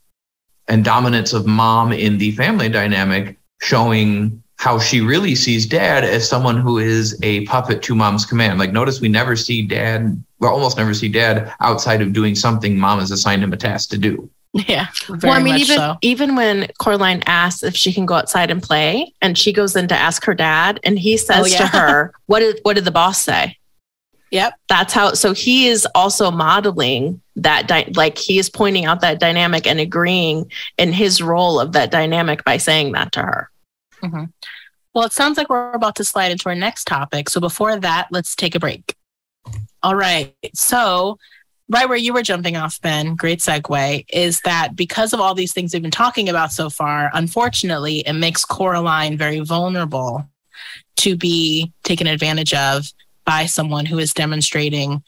and dominance of mom in the family dynamic, showing how she really sees dad as someone who is a puppet to mom's command. Like, notice we never see dad, or almost never see dad outside of doing something mom has assigned him a task to do. Yeah. Even when Coraline asks if she can go outside and play, and she goes in to ask her dad, and he says to her, what did the boss say? Yep. That's how, so he is also modeling that, he is pointing out that dynamic and agreeing in his role of that dynamic by saying that to her. Well, it sounds like we're about to slide into our next topic. So before that, let's take a break. All right. So right where you were jumping off, Ben, great segue, is that because of all these things we've been talking about so far, unfortunately, it makes Coraline very vulnerable to be taken advantage of by someone who is demonstrating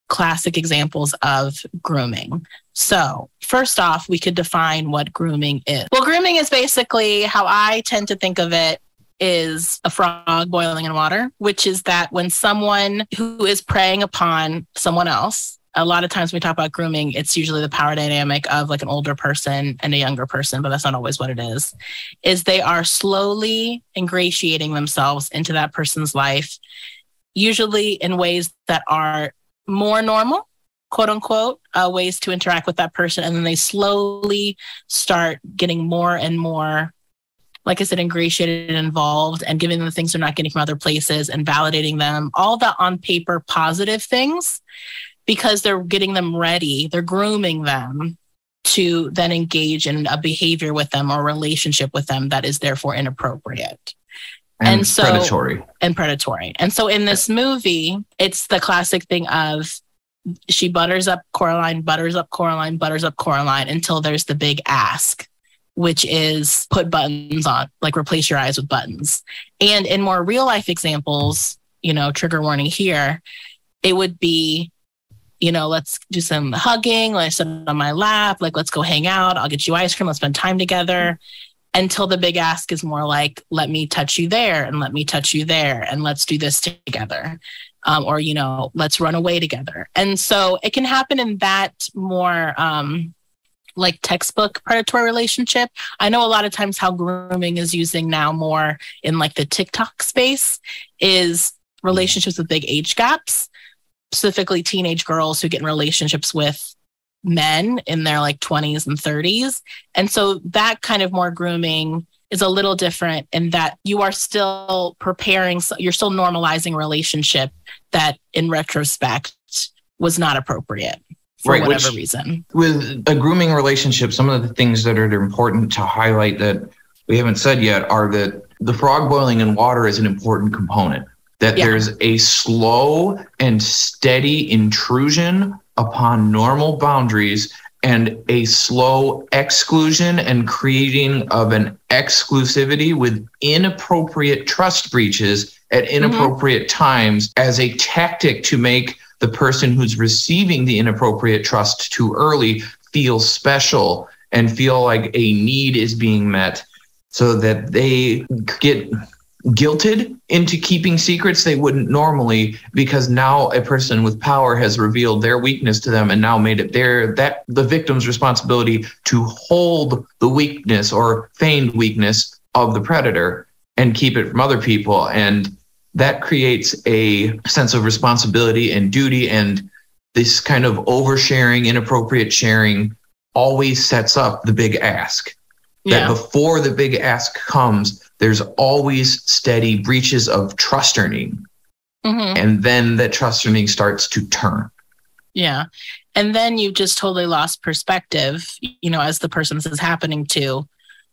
classic examples of grooming. So first off, we could define what grooming is. Well, grooming is basically, how I tend to think of it, is a frog boiling in water, which is that when someone who is preying upon someone else, a lot of times when we talk about grooming, it's usually the power dynamic of like an older person and a younger person, but that's not always what it is they are slowly ingratiating themselves into that person's life, usually in ways that are more normal, quote unquote, ways to interact with that person. And then they slowly start getting more and more, like I said, ingratiated and involved, and giving them the things they're not getting from other places and validating them, all the on paper positive things, because they're getting them ready. They're grooming them to then engage in a behavior with them or a relationship with them that is therefore inappropriate. And so predatory. And so in this movie, it's the classic thing of she butters up Coraline until there's the big ask, which is put buttons on, like replace your eyes with buttons. And in more real life examples, trigger warning here, it would be, let's do some hugging, let's sit on my lap, like, let's go hang out, I'll get you ice cream, let's spend time together. Until the big ask is more like, let me touch you there and let me touch you there and let's do this together. Or, let's run away together. And so it can happen in that more like textbook predatory relationship. I know a lot of times how grooming is using now more in like the TikTok space is relationships with big age gaps, specifically teenage girls who get in relationships with men in their like 20s and 30s. And so that kind of more grooming is a little different in that you are still you're still normalizing a relationship that in retrospect was not appropriate for whatever reason. With a grooming relationship, some of the things that are important to highlight that we haven't said yet are that the frog boiling in water is an important component. That there's a slow and steady intrusion upon normal boundaries and a slow exclusion and creating of an exclusivity with inappropriate trust breaches at inappropriate times as a tactic to make the person who's receiving the inappropriate trust too early feel special and feel like a need is being met, so that they get guilted into keeping secrets they wouldn't normally, because now a person with power has revealed their weakness to them and now made it the victim's responsibility to hold the weakness or feigned weakness of the predator and keep it from other people. And that creates a sense of responsibility and duty, and this kind of oversharing, inappropriate sharing always sets up the big ask. That before the big ask comes, there's always steady breaches of trust earning. And then that trust earning starts to turn. Yeah. And then you just totally lost perspective, as the person this is happening to,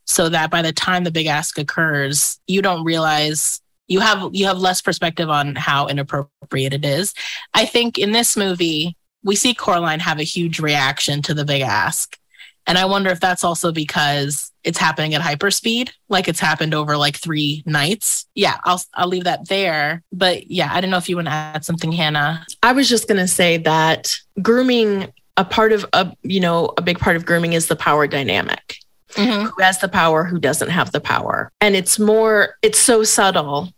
so that by the time the big ask occurs, you don't realize you have less perspective on how inappropriate it is. I think in this movie, we see Coraline have a huge reaction to the big ask. And I wonder if that's also because it's happening at hyperspeed, like it's happened over like 3 nights. Yeah, I'll leave that there. But yeah, I don't know if you want to add something, Hannah. I was just going to say that grooming, a big part of grooming is the power dynamic. Who has the power, who doesn't have the power. And it's so subtle.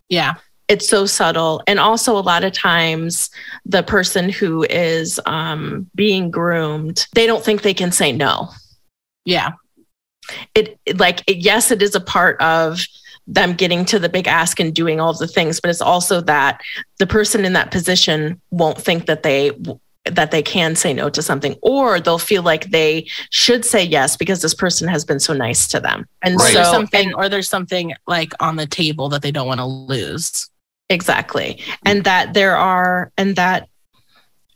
Yeah. It's so subtle. And also a lot of times the person who is being groomed, they don't think they can say no. Yeah. Yes, it is a part of them getting to the big ask and doing all the things, but it's also that the person in that position won't think that they can say no to something, or they'll feel like they should say yes because this person has been so nice to them. And there's something like on the table that they don't want to lose. Exactly. And that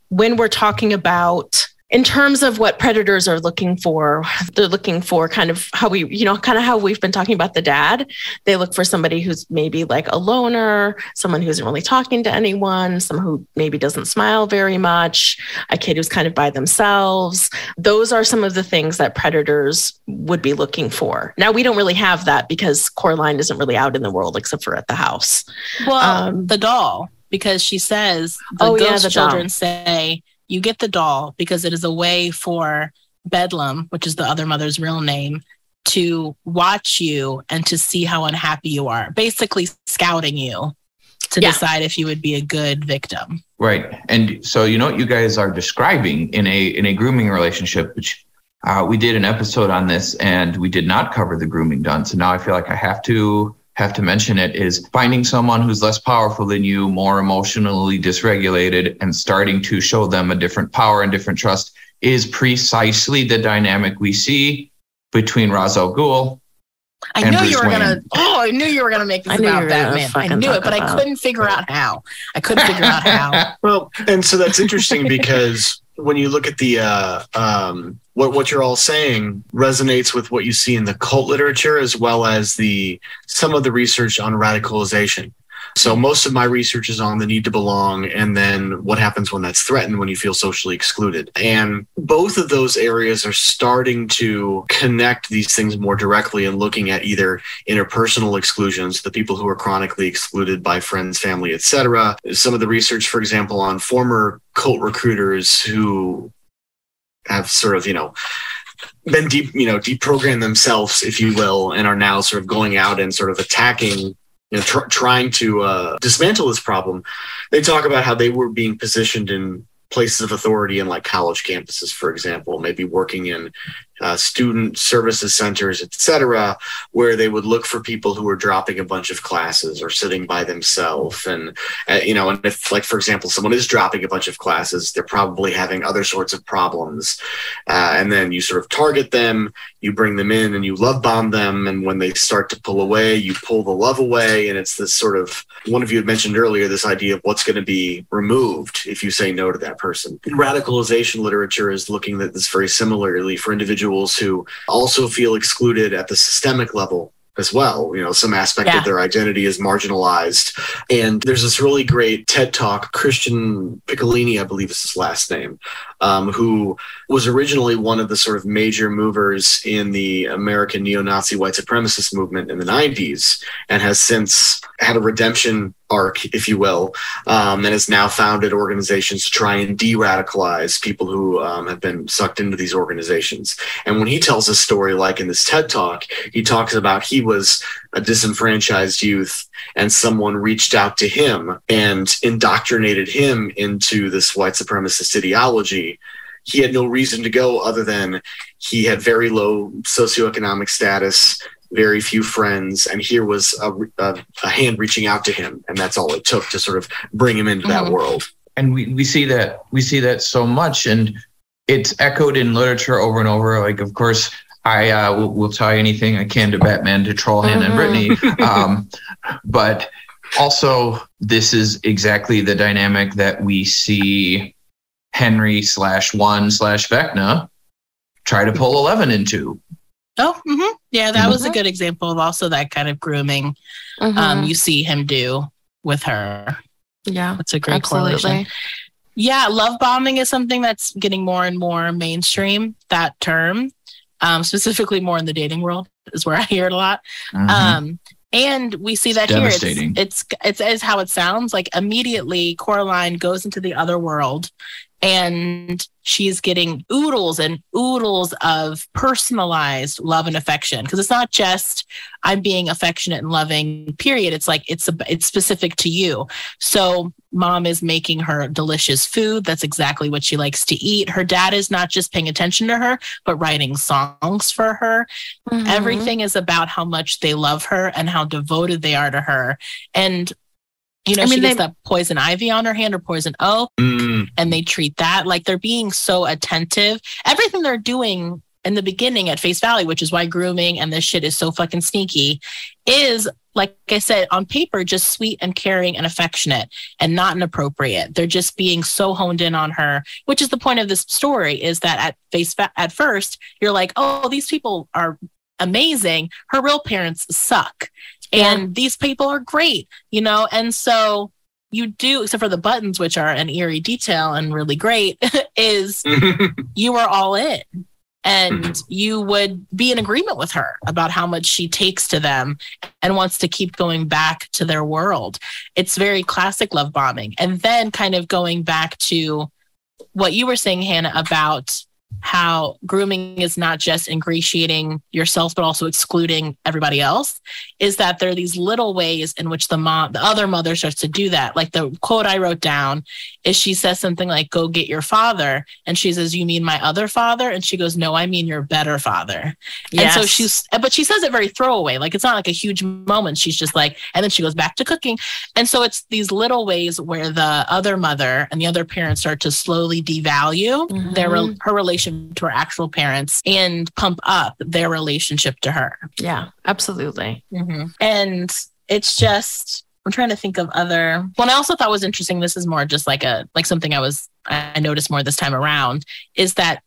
when we're talking about, in terms of what predators are looking for, they're looking for kind of how we've been talking about the dad. They look for somebody who's maybe like a loner, someone who isn't really talking to anyone, someone who maybe doesn't smile very much, a kid who's kind of by themselves. Those are some of the things that predators would be looking for. Now, we don't really have that because Coraline isn't really out in the world except for at the house. Well, the doll. because she says the ghost the children doll. say you get the doll because it is a way for Bedlam, which is the other mother's real name, to watch you and to see how unhappy you are, basically scouting you to decide if you would be a good victim. Right. And so, you know what you guys are describing in a grooming relationship, which we did an episode on this and we did not cover the grooming done. So now I feel like I have to mention it, is finding someone who's less powerful than you, more emotionally dysregulated, and starting to show them a different power and different trust is precisely the dynamic we see between Ra's al Ghul. I knew you were gonna. Oh, I knew you were gonna make this about Batman. I knew it, but I couldn't figure out how. Well, and so that's interesting because when you look at the what you're all saying resonates with what you see in the cult literature as well as some of the research on radicalization. So most of my research is on the need to belong and then what happens when that's threatened, when you feel socially excluded. And both of those areas are starting to connect these things more directly and looking at either interpersonal exclusions, the people who are chronically excluded by friends, family, etc. Some of the research, for example, on former cult recruiters who have sort of, been deprogrammed themselves, if you will, and are now sort of going out and sort of attacking, trying to dismantle this problem. They talk about how they were being positioned in places of authority in like college campuses, for example, maybe working in student services centers, etc., where they would look for people who were dropping a bunch of classes or sitting by themselves. And, and if, like, for example, someone is dropping a bunch of classes, they're probably having other sorts of problems. And then you sort of target them, you bring them in and you love bomb them. And when they start to pull away, you pull the love away. And it's this sort of, one of you had mentioned earlier, this idea of what's going to be removed if you say no to that person. Radicalization literature is looking at this very similarly for individuals who also feel excluded at the systemic level as well. Some aspect of their identity is marginalized. And there's this really great TED Talk, Christian Piccolini, I believe is his last name, who was originally one of the sort of major movers in the American neo-Nazi white supremacist movement in the 90s and has since had a redemption arc, if you will, and has now founded organizations to try and de-radicalize people who have been sucked into these organizations. And when he tells a story like in this TED Talk, he talks about he was a disenfranchised youth and someone reached out to him and indoctrinated him into this white supremacist ideology. He had no reason to go other than he had very low socioeconomic status, very few friends, and here was a hand reaching out to him, and that's all it took to sort of bring him into that world. And we see that so much, and it's echoed in literature over and over. Like, of course, I will tie anything I can to Batman to troll Hannah and Brittany, but also this is exactly the dynamic that we see Henry /1/Vecna try to pull Eleven into. Oh, yeah, that was a good example of also that kind of grooming you see him do with her. Yeah, that's a great correlation. Yeah, love bombing is something that's getting more and more mainstream, that term, specifically more in the dating world is where I hear it a lot. And we see that here. It's how it sounds. Like immediately Coraline goes into the other world and she's getting oodles and oodles of personalized love and affection. Because it's not just I'm being affectionate and loving, period. It's like it's specific to you. So mom is making her delicious food. That's exactly what she likes to eat. Her dad is not just paying attention to her, but writing songs for her. Everything is about how much they love her and how devoted they are to her. And she gets that poison ivy on her hand or poison oak, and they treat that like they're being so attentive. Everything they're doing in the beginning at face value, which is why grooming and this shit is so fucking sneaky, is, like I said, on paper, just sweet and caring and affectionate and not inappropriate. They're just being so honed in on her, which is the point of this story, is that at first, you're like, oh, these people are amazing. Her real parents suck. And these people are great, and so you do, except for the buttons, which are an eerie detail and really great, is you are all in. And you would be in agreement with her about how much she takes to them and wants to keep going back to their world. It's very classic love bombing. And then kind of going back to what you were saying, Hannah, about how grooming is not just ingratiating yourself, but also excluding everybody else, is that there are these little ways in which the other mother starts to do that. Like the quote I wrote down is she says something like, "Go get your father." And she says, "You mean my other father?" And she goes, "No, I mean your better father." Yes. And so but she says it very throwaway. Like it's not like a huge moment. She's just like, and then she goes back to cooking. And so it's these little ways where the other mother and the other parents start to slowly devalue her relationship to her actual parents and pump up their relationship to her. Yeah, absolutely. And it's just, I'm trying to think of other. What I also thought was interesting, this is more just like something I noticed more this time around, is that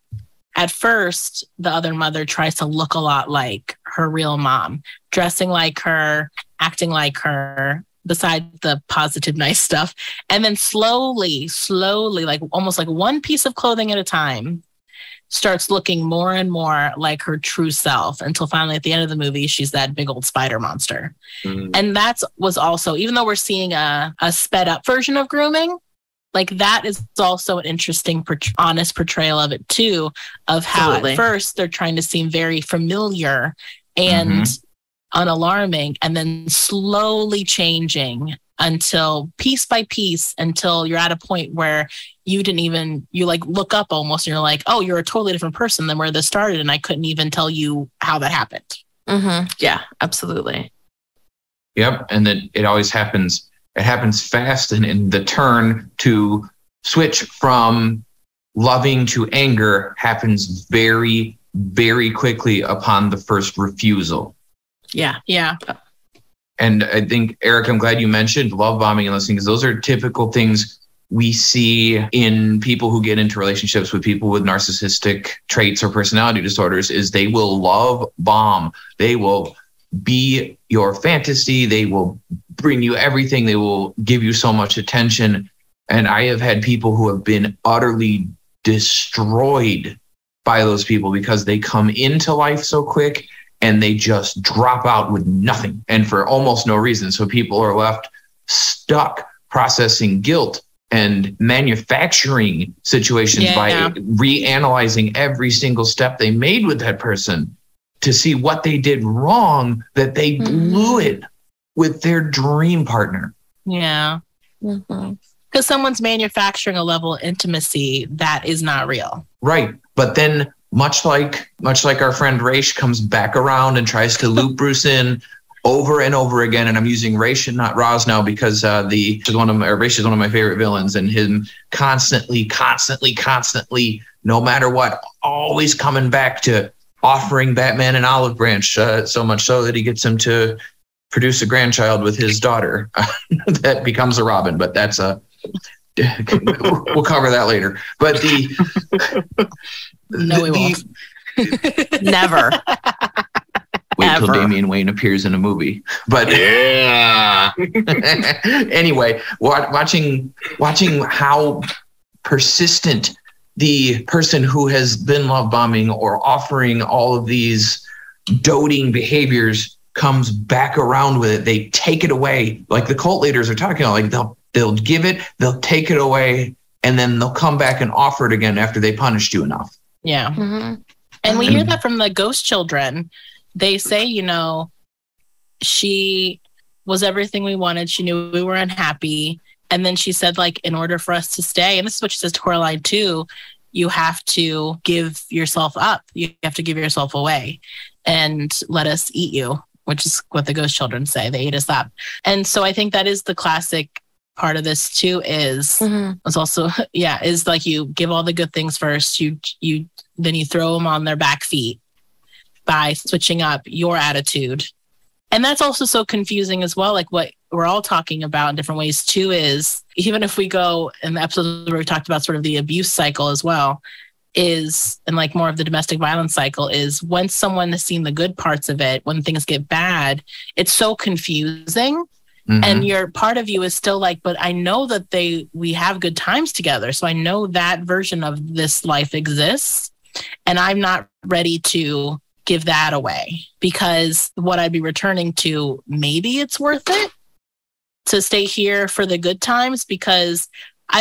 at first the other mother tries to look a lot like her real mom, dressing like her, acting like her, beside the positive, nice stuff. And then slowly, like almost like one piece of clothing at a time, starts looking more and more like her true self, until finally at the end of the movie, she's that big old spider monster. And that was also, even though we're seeing a sped up version of grooming, like that is also an interesting, honest portrayal of it too, of how at first they're trying to seem very familiar and unalarming, and then slowly changing until piece by piece, until you're at a point where you like look up almost and you're like, oh, you're a totally different person than where this started. And I couldn't even tell you how that happened. Yeah, absolutely. Yep. And then it always happens. It happens fast. And in the turn to switch from loving to anger happens very, very quickly upon the first refusal. Yeah. Yeah. And I think, Eric, I'm glad you mentioned love bombing and listening, because those are typical things we see in people who get into relationships with people with narcissistic traits or personality disorders. Is they will love bomb. They will be your fantasy. They will bring you everything. They will give you so much attention. And I have had people who have been utterly destroyed by those people because they come into life so quick and they just drop out with nothing and for almost no reason. So people are left stuck processing guilt and manufacturing situations by reanalyzing every single step they made with that person to see what they did wrong, that they blew it with their dream partner. Yeah. Because someone's manufacturing a level of intimacy that is not real. Right. But then much like our friend Raish comes back around and tries to loop Bruce in over and over again. And I'm using Raish and not Roz now because Raish is one of my favorite villains, and him constantly, no matter what, always coming back to offering Batman an olive branch, so much so that he gets him to produce a grandchild with his daughter that becomes a Robin. But that's we'll cover that later. But no, we won't. Never. Wait till Damian Wayne appears in a movie. But yeah. Anyway, watching how persistent the person who has been love bombing or offering all of these doting behaviors comes back around with it. They take it away, like the cult leaders are talking about. Like they'll give it, they'll take it away, and then they'll come back and offer it again after they punished you enough. Yeah. And we hear that from the ghost children. They say, she was everything we wanted. She knew we were unhappy. And then she said, like, in order for us to stay, and this is what she says to Coraline too, you have to give yourself up. You have to give yourself away and let us eat you, which is what the ghost children say. They ate us up. And so I think that is the classic part of this too, is it's also, is like you give all the good things first. Then you throw them on their back feet by switching up your attitude. And that's also so confusing as well. Like what we're all talking about in different ways too is, even if we go in the episode where we talked about sort of the abuse cycle as well, is, and like more of the domestic violence cycle, is when someone has seen the good parts of it, when things get bad, it's so confusing. And your part of you is still like, but I know that we have good times together. So I know that version of this life exists. And I'm not ready to give that away, because what I'd be returning to, maybe it's worth it to stay here for the good times, because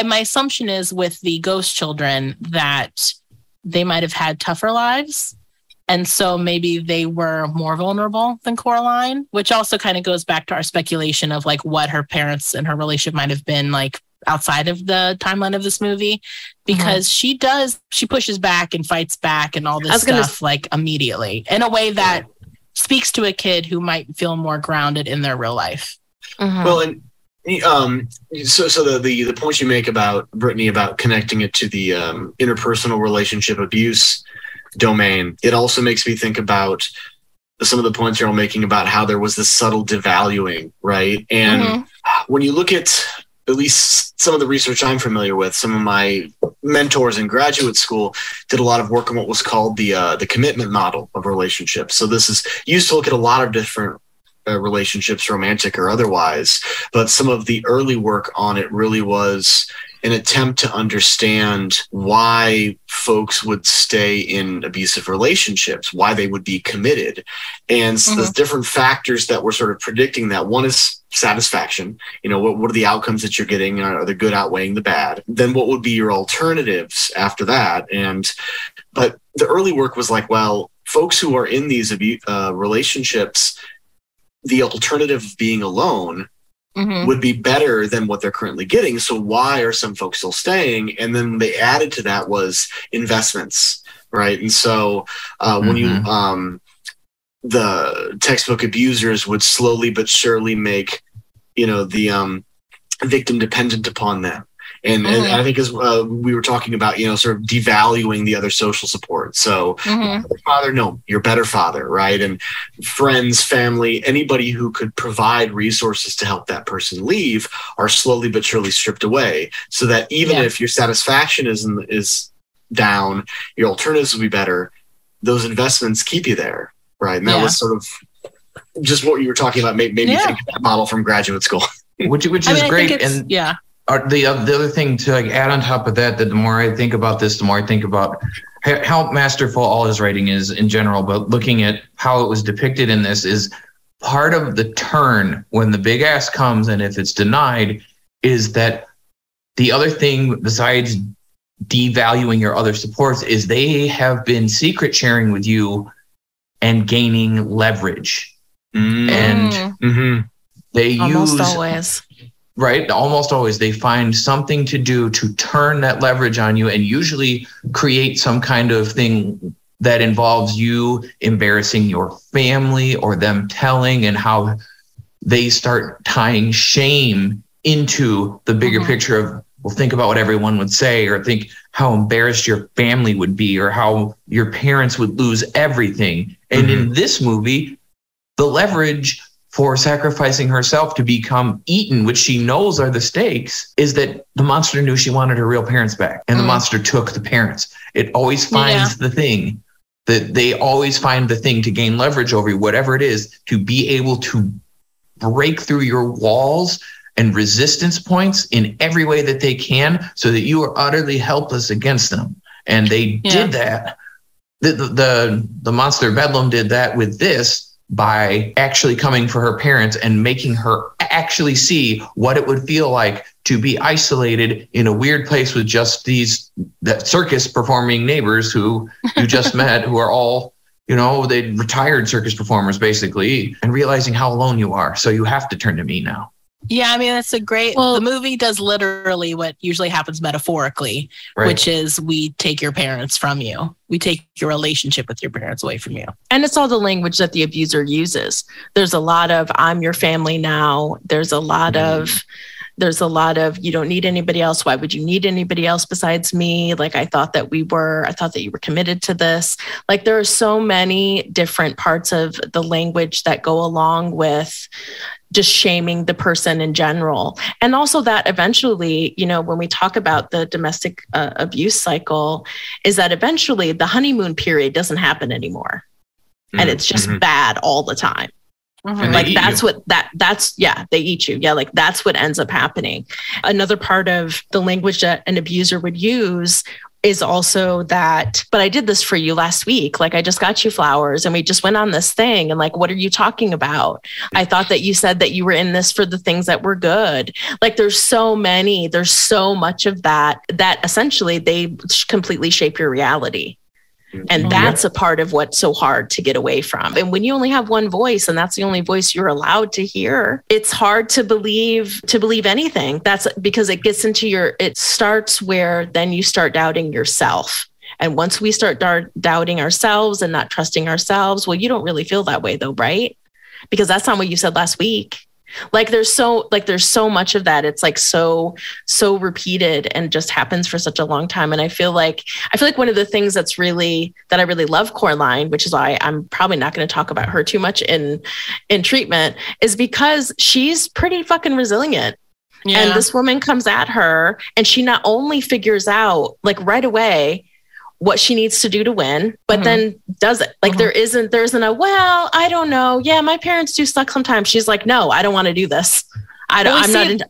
my assumption is with the ghost children that they might have had tougher lives. And so maybe they were more vulnerable than Coraline, which also kind of goes back to our speculation of like what her parents and her relationship might have been like outside of the timeline of this movie, because she pushes back and fights back and all this stuff like immediately in a way that speaks to a kid who might feel more grounded in their real life. Well, and so the point you make about Brittany, about connecting it to the interpersonal relationship abuse domain, it also makes me think about some of the points you're all making about how there was this subtle devaluing, right? And when you look at least some of the research I'm familiar with, some of my mentors in graduate school did a lot of work on what was called the commitment model of relationships. So this is used to look at a lot of different relationships, romantic or otherwise, but some of the early work on it really was an attempt to understand why folks would stay in abusive relationships, why they would be committed. And so there's different factors that were sort of predicting that. One is satisfaction. You know, what are the outcomes that you're getting? Are the good outweighing the bad? Then what would be your alternatives after that? But the early work was like, well, folks who are in these relationships, the alternative of being alone would be better than what they're currently getting. So why are some folks still staying? And then they added to that was investments, right? And so when you the textbook abusers would slowly but surely make, the victim dependent upon them. And I think as we were talking about, sort of devaluing the other social support. So father, no, you're better father, right? And friends, family, anybody who could provide resources to help that person leave are slowly but surely stripped away, so that even if your satisfaction is down, your alternatives will be better. Those investments keep you there, right? And that was sort of just what you were talking about. Made me think of that model from graduate school, which is great. And the other thing to add on top of that, the more I think about this, the more I think about how masterful all his writing is in general, but looking at how it was depicted in this is part of the turn when the big ass comes, and if it's denied, is that the other thing besides devaluing your other supports is they have been secret sharing with you and gaining leverage. And they almost always they find something to do to turn that leverage on you, and usually create some kind of thing that involves you embarrassing your family or them telling, and how they start tying shame into the bigger picture of, well, think about what everyone would say, or think how embarrassed your family would be, or how your parents would lose everything. And in this movie, the leverage for sacrificing herself to become eaten, which she knows are the stakes, is that the monster knew she wanted her real parents back, and the monster took the parents. It always finds the thing that they always find the thing to gain leverage over you, whatever it is, to be able to break through your walls and resistance points in every way that they can, so that you are utterly helpless against them. And they did that. The monster Bedlam did that with this, by actually coming for her parents and making her actually see what it would feel like to be isolated in a weird place with just that circus performing neighbors who you just met, who are all, they retired circus performers basically, and realizing how alone you are. So you have to turn to me now. Yeah, I mean, that's a great... the movie does literally what usually happens metaphorically, which is we take your parents from you. We take your relationship with your parents away from you. And it's all the language that the abuser uses. There's a lot of, I'm your family now. There's a lot of, you don't need anybody else. Why would you need anybody else besides me? Like, I thought that you were committed to this. Like, there are so many different parts of the language that go along with just shaming the person in general. And also that eventually, when we talk about the domestic abuse cycle, is that eventually the honeymoon period doesn't happen anymore. And it's just bad all the time. Like they eat you. Yeah. Like that's what ends up happening. Another part of the language that an abuser would use is also that, but I did this for you last week. Like, I just got you flowers and we just went on this thing. And like, what are you talking about? I thought that you said that you were in this for the things that were good. Like, there's so much of that essentially they completely shape your reality. And that's a part of what's so hard to get away from. And when you only have one voice and that's the only voice you're allowed to hear, it's hard to believe anything. That's because it gets into it starts where then you start doubting yourself. And once we start doubting ourselves and not trusting ourselves, well, you don't really feel that way though, right? Because that's not what you said last week. Like there's so much of that. It's like so repeated and just happens for such a long time. And I feel like one of the things that I really love Coraline, which is why I'm probably not going to talk about her too much in treatment, is because she's pretty fucking resilient. Yeah. And this woman comes at her and she not only figures out like right away what she needs to do to win, but then does it. Like there isn't well, I don't know. Yeah, my parents do suck sometimes. She's like, no, I don't want to do this. I'm not into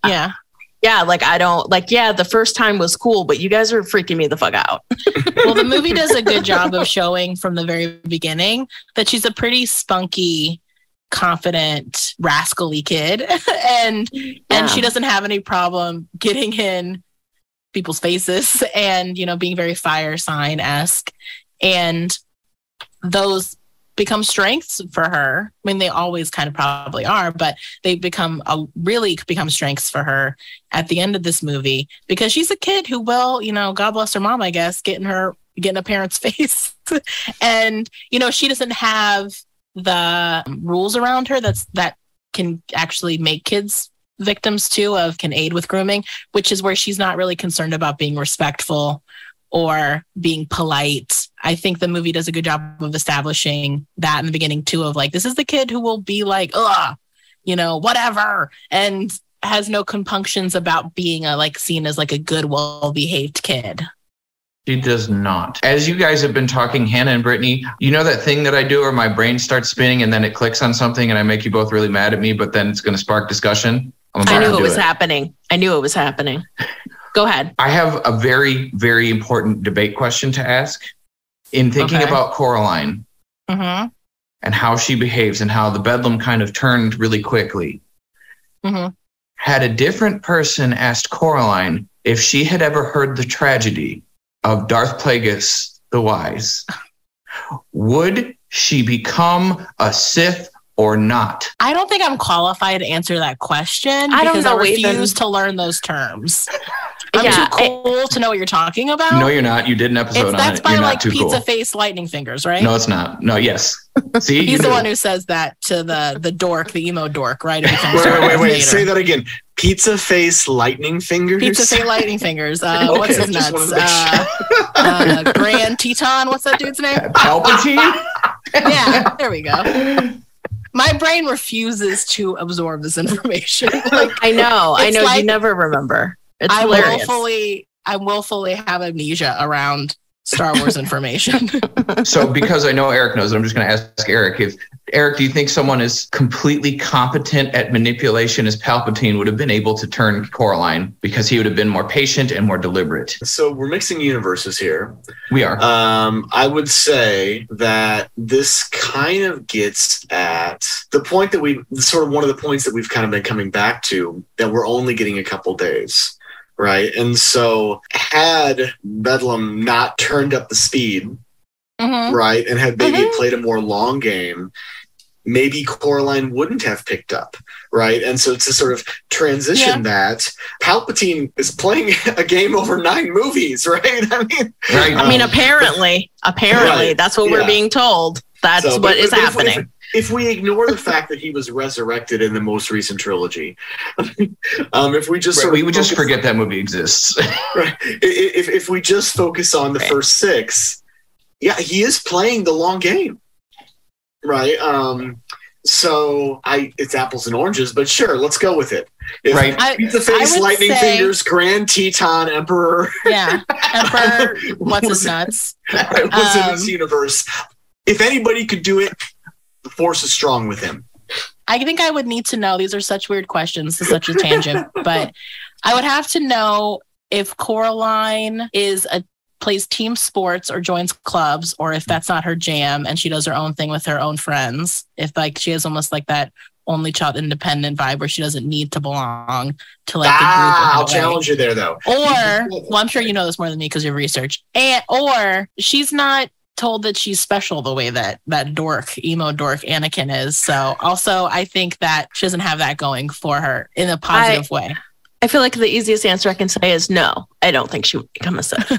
yeah, like I don't like, yeah, the first time was cool, but you guys are freaking me the fuck out. Well, the movie does a good job of showing from the very beginning that she's a pretty spunky, confident, rascally kid. and she doesn't have any problem getting in people's faces and, being very fire sign-esque. And those become strengths for her. I mean, they always kind of probably are, but they really become strengths for her at the end of this movie because she's a kid who will, God bless her mom, I guess, get in a parent's face. And, she doesn't have the rules around her that can actually make kids victims too can aid with grooming, which is where she's not really concerned about being respectful or being polite. I think the movie does a good job of establishing that in the beginning too, of like, this is the kid who will be like, whatever, and has no compunctions about being seen as like a good, well-behaved kid. She does not. As you guys have been talking, Hannah and Brittany, you know that thing that I do where my brain starts spinning and then it clicks on something and I make you both really mad at me, but then it's going to spark discussion? I knew it was happening. Go ahead. I have a very, very important debate question to ask. In thinking about Coraline and how she behaves and how the bedlam kind of turned really quickly, had a different person asked Coraline if she had ever heard the tragedy of Darth Plagueis the Wise, would she become a Sith or not? I don't think I'm qualified to answer that question because I refuse to learn those terms. I'm too cool to know what you're talking about. No, you're not. You did an episode on it. That's by like pizza face lightning fingers, right? No, it's not. No, yes. See, he's the one who says that to the dork, the emo dork, right? Wait. Say that again. Pizza face lightning fingers? Pizza face lightning fingers. What's his nuts? Grand Teton. What's that dude's name? Palpatine? Yeah, there we go. My brain refuses to absorb this information. I know. You never remember. It's hilarious. I willfully have amnesia around Star Wars information. So because I know Eric knows it, I'm just going to ask Eric. Eric, do you think someone as completely competent at manipulation as Palpatine would have been able to turn Coraline because he would have been more patient and more deliberate? So we're mixing universes here. We are. I would say that this kind of gets at the point that one of the points that we've kind of been coming back to, that we're only getting a couple days. Right. And so had Bedlam not turned up the speed, right, and had maybe played a more long game, maybe Coraline wouldn't have picked up. Right. And so to sort of transition that, Palpatine is playing a game over 9 movies. Right. Apparently, that's what we're being told. That's what is happening. If we ignore the fact that he was resurrected in the most recent trilogy, if we just we would just forget that movie exists. Right. If we just focus on the first 6, he is playing the long game, right? So it's apples and oranges, but sure, let's go with it. Pizza face, lightning fingers, Grand Teton, Emperor. Yeah, Emperor. What's his nuts? What's in this universe? If anybody could do it, the Force is strong with him. I think I would need to know. These are such weird questions. This is such a tangent, but I would have to know if Coraline is plays team sports or joins clubs, or if that's not her jam and she does her own thing with her own friends. If like she has almost like that only child independent vibe where she doesn't need to belong to like the group. I'll challenge you there though. Or, well, I'm sure you know this more than me because you have research. Or she's not told that she's special the way that emo dork Anakin is. So also I think that she doesn't have that going for her in a positive way. I feel like the easiest answer I can say is no. I don't think she would become a Sith.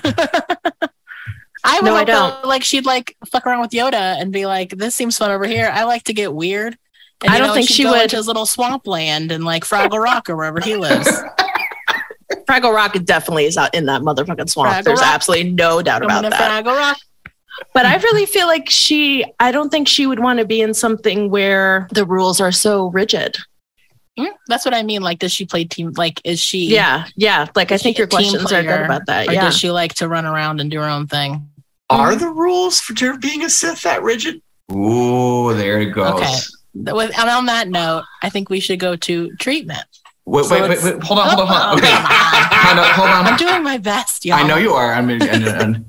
I don't. Like she'd like fuck around with Yoda and be like, this seems fun over here. I like to get weird. And, I don't think she go would. into his little swampland and like Fraggle Rock or wherever he lives. Fraggle Rock definitely is out in that motherfucking swamp. Fraggle There's Rock. absolutely no doubt about that. Fraggle Rock. But I really feel like I don't think she would want to be in something where the rules are so rigid. That's what I mean. Like, does she play team? Like, is she? Yeah. Like, I think your questions are good about that. Or yeah. does she like to run around and do her own thing? Are the rules for being a Sith that rigid? Ooh, there it goes. Okay. And on that note, I think we should go to treatment. Wait. Hold on. Okay. Hold on. I'm doing my best, y'all. I know you are. I mean, and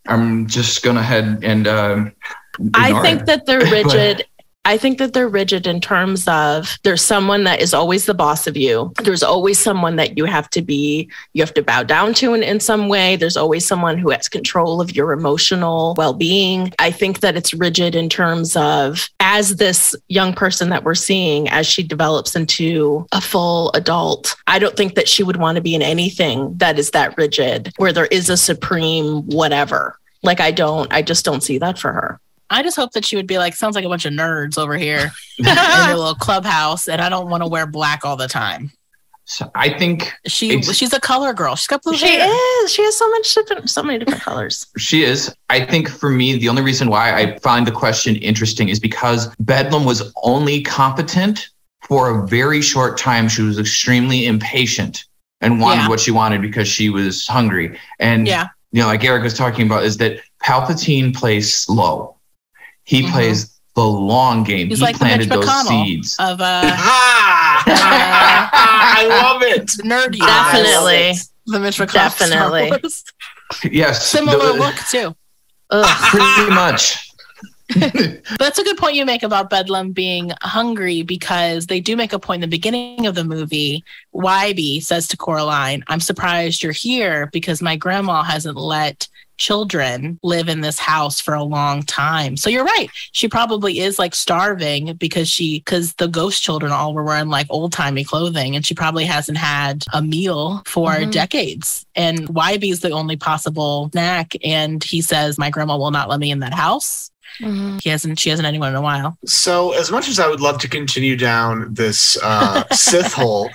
I'm just gonna head and. I think that they're rigid. I think that they're rigid in terms of there's someone that is always the boss of you. There's always someone that you have to bow down to in some way. There's always someone who has control of your emotional well-being. I think that it's rigid in terms of as this young person that we're seeing, as she develops into a full adult, I don't think that she would want to be in anything that is that rigid, where there is a supreme whatever. Like, I just don't see that for her. I just hope that she would be like, sounds like a bunch of nerds over here in their little clubhouse, and I don't want to wear black all the time. So I think she's a color girl. She's got blue hair. She is. She has so many different colors. She is. I think for me, the only reason why I find the question interesting is because Bedlam was only competent for a very short time. She was extremely impatient and wanted what she wanted because she was hungry. And, like Eric was talking about, is that Palpatine plays slow. He plays the long game. He's he like planted the Mitch those McConnell seeds. Of I love it. Nerdy. Definitely. The Mitch McConnell. Definitely. Yes. Similar look too. Pretty much. That's a good point you make about Bedlam being hungry, because they do make a point in the beginning of the movie. Wybie says to Coraline, I'm surprised you're here because my grandma hasn't let children live in this house for a long time. So you're right. She probably is like starving because the ghost children all were wearing like old timey clothing, and she probably hasn't had a meal for decades. And Wybie is the only possible snack. And he says, my grandma will not let me in that house. She hasn't anyone in a while. So as much as I would love to continue down this Sith hole,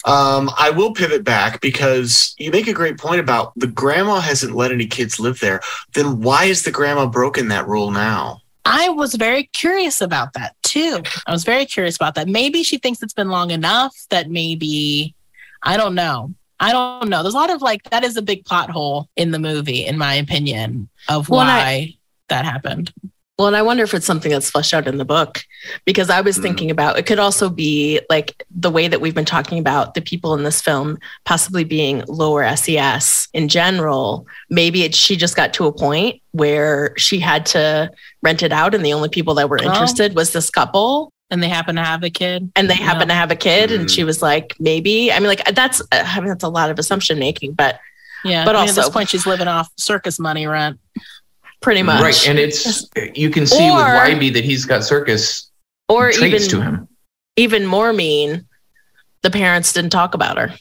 I will pivot back, because you make a great point about the grandma hasn't let any kids live there. Then why is the grandma broken that rule now? I was very curious about that too. Maybe she thinks it's been long enough that maybe, I don't know. There's a lot of that is a big plot hole in the movie, in my opinion, of why that happened. Well, and I wonder if it's something that's fleshed out in the book, because I was thinking about, it could also be like the way that we've been talking about the people in this film possibly being lower SES in general. Maybe she just got to a point where she had to rent it out, and the only people that were interested was this couple. And they happen to have a kid. And and she was like, maybe. I mean, that's a lot of assumption making, but but also at this point she's living off circus money rent. Pretty much. Right. And you can see with Wybie that he's got circus traits to him. Even more mean, the parents didn't talk about her.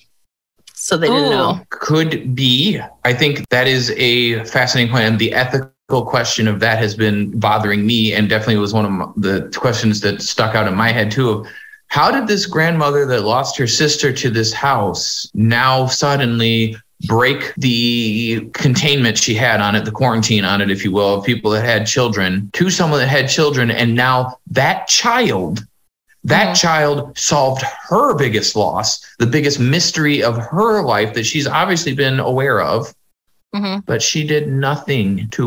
So they didn't know. Could be. I think that is a fascinating point. And the ethical question of that has been bothering me, and definitely was one of the questions that stuck out in my head too. Of how did this grandmother that lost her sister to this house now suddenly break the containment she had on it, the quarantine on it, if you will, of people that had children, to someone that had children. And now that child solved her biggest loss, the biggest mystery of her life that she's obviously been aware of. But she did nothing to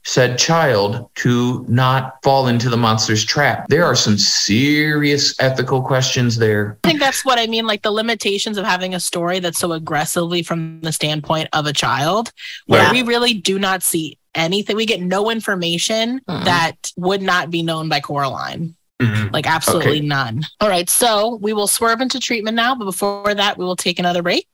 said child to not fall into the monster's trap? There are some serious ethical questions there. I think that's what I mean, like the limitations of having a story that's so aggressively from the standpoint of a child, where we really do not see anything. We get no information that would not be known by Coraline. Like absolutely none. All right, so we will swerve into treatment now, but before that, we will take another break.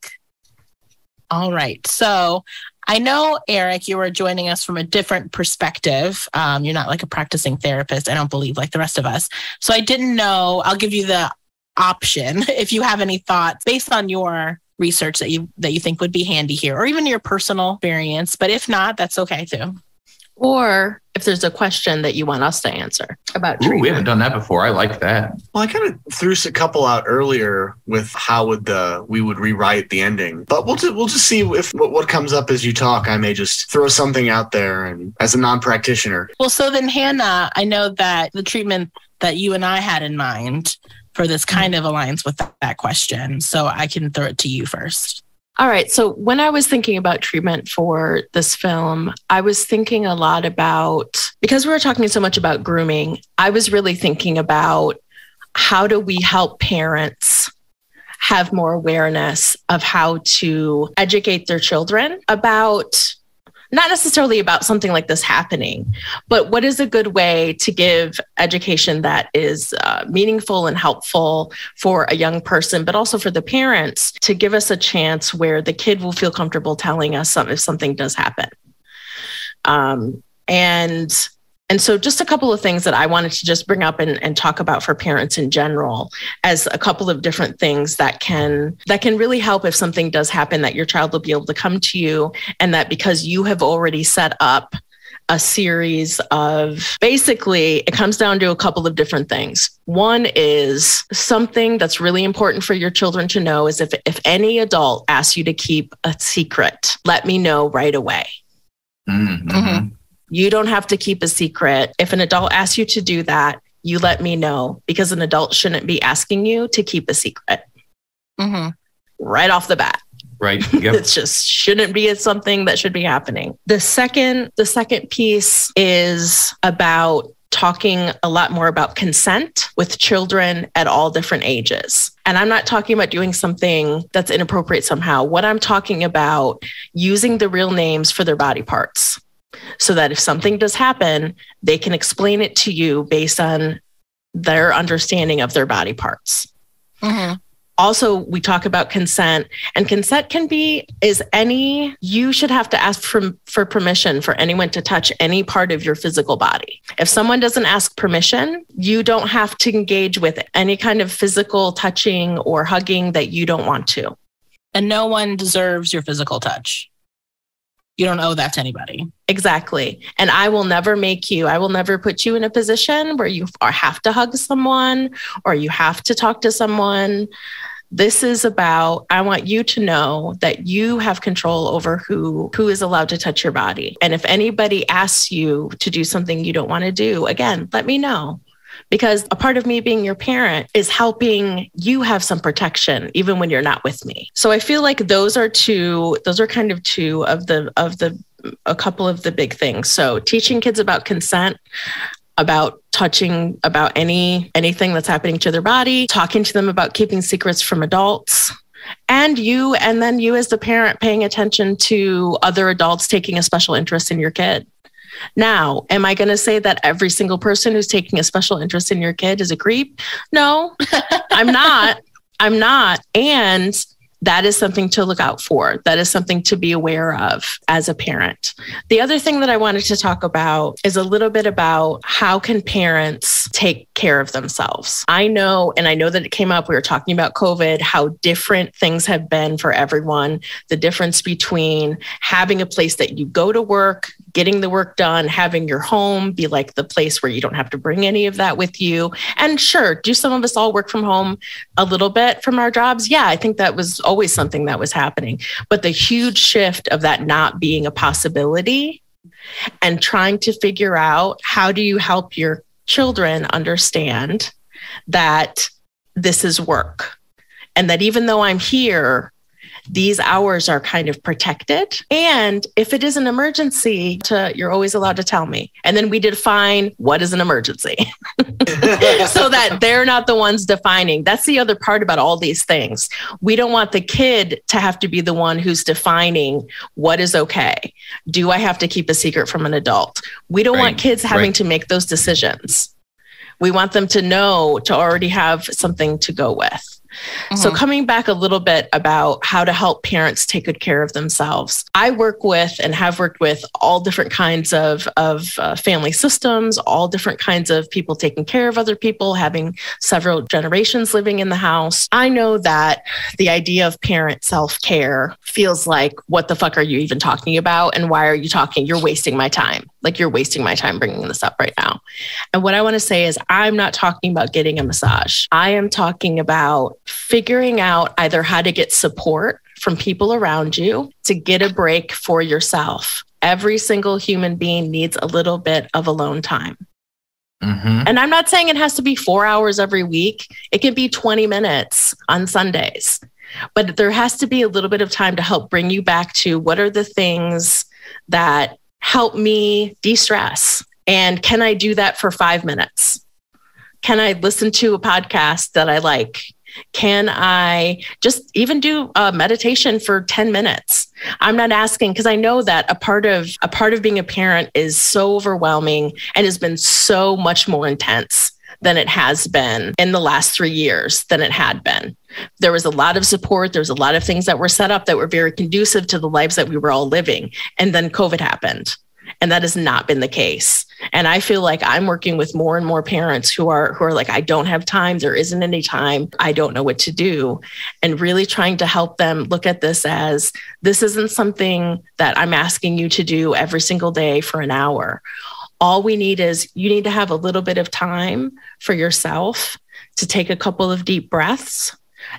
All right, so I know, Eric, you are joining us from a different perspective. You're not like a practicing therapist, I don't believe, like the rest of us. So I didn't know, I'll give you the option if you have any thoughts based on your research that you think would be handy here, or even your personal experience. But if not, that's okay too. Or if there's a question that you want us to answer about treatment. We haven't done that before. I like that. Well, I kind of threw a couple out earlier with how we would rewrite the ending, but we'll just see if what comes up as you talk. I may just throw something out there, and as a non-practitioner. Well, so then Hannah, I know that the treatment that you and I had in mind for this kind of aligns with that question, so I can throw it to you first. All right. So when I was thinking about treatment for this film, I was thinking a lot about, because we were talking so much about grooming, I was really thinking about how do we help parents have more awareness of how to educate their children about, not necessarily about something like this happening, but what is a good way to give education that is meaningful and helpful for a young person, but also for the parents to give us a chance where the kid will feel comfortable telling us if something does happen. And so just a couple of things that I wanted to just bring up and talk about for parents in general as a couple of different things that can really help if something does happen, that your child will be able to come to you, and that because you have already set up a series of, basically, it comes down to a couple of different things. One is something that's really important for your children to know is if any adult asks you to keep a secret, let me know right away. You don't have to keep a secret. If an adult asks you to do that, you let me know, because an adult shouldn't be asking you to keep a secret. Right off the bat. Right. Yep. It just shouldn't be something that should be happening. The second piece is about talking a lot more about consent with children at all different ages. And I'm not talking about doing something that's inappropriate somehow. What I'm talking about, using the real names for their body parts, so that if something does happen, they can explain it to you based on their understanding of their body parts. Also, we talk about consent, and consent you should have to ask for permission for anyone to touch any part of your physical body. If someone doesn't ask permission, you don't have to engage with any kind of physical touching or hugging that you don't want to. And no one deserves your physical touch. You don't owe that to anybody. Exactly. And I will never put you in a position where you have to hug someone or you have to talk to someone. This is about, I want you to know that you have control over who is allowed to touch your body. And if anybody asks you to do something you don't want to do, again, let me know. Because a part of me being your parent is helping you have some protection, even when you're not with me. So I feel like those are kind of two of a couple of the big things. So teaching kids about consent, about touching, about anything that's happening to their body, talking to them about keeping secrets from adults, and then you as the parent paying attention to other adults taking a special interest in your kid. Now, am I going to say that every single person who's taking a special interest in your kid is a creep? No, I'm not. And that is something to look out for. That is something to be aware of as a parent. The other thing that I wanted to talk about is a little bit about how can parents take care of themselves. I know that it came up, we were talking about COVID, how different things have been for everyone. The difference between having a place that you go to work, getting the work done, having your home be like the place where you don't have to bring any of that with you. And sure, do some of us all work from home a little bit from our jobs? Yeah, I think that was always something that was happening. But the huge shift of that not being a possibility and trying to figure out how do you help your children understand that this is work and that even though I'm here, these hours are kind of protected. And if it is an emergency, you're always allowed to tell me. And then we define what is an emergency so that they're not the ones defining. That's the other part about all these things. We don't want the kid to have to be the one who's defining what is okay. Do I have to keep a secret from an adult? We don't want kids having to make those decisions. We want them to know, to already have something to go with. So coming back a little bit about how to help parents take good care of themselves. I work with and have worked with all different kinds of family systems, all different kinds of people taking care of other people, having several generations living in the house. I know that the idea of parent self-care feels like, what the fuck are you even talking about? And why are you talking? You're wasting my time. Like, you're wasting my time bringing this up right now. And what I want to say is, I'm not talking about getting a massage. I am talking about figuring out either how to get support from people around you to get a break for yourself. Every single human being needs a little bit of alone time. And I'm not saying it has to be 4 hours every week. It can be 20 minutes on Sundays. But there has to be a little bit of time to help bring you back to, what are the things that help me de-stress? And can I do that for 5 minutes? Can I listen to a podcast that I like? Can I just even do a meditation for 10 minutes? I'm not asking, because I know that a part of being a parent is so overwhelming and has been so much more intense than it has been in the last 3 years than it had been. There was a lot of support. There was a lot of things that were set up that were very conducive to the lives that we were all living. And then COVID happened. And that has not been the case. And I feel like I'm working with more and more parents who are like, I don't have time. There isn't any time. I don't know what to do. And really trying to help them look at this as, this isn't something that I'm asking you to do every single day for an hour. All we need is, you need to have a little bit of time for yourself to take a couple of deep breaths,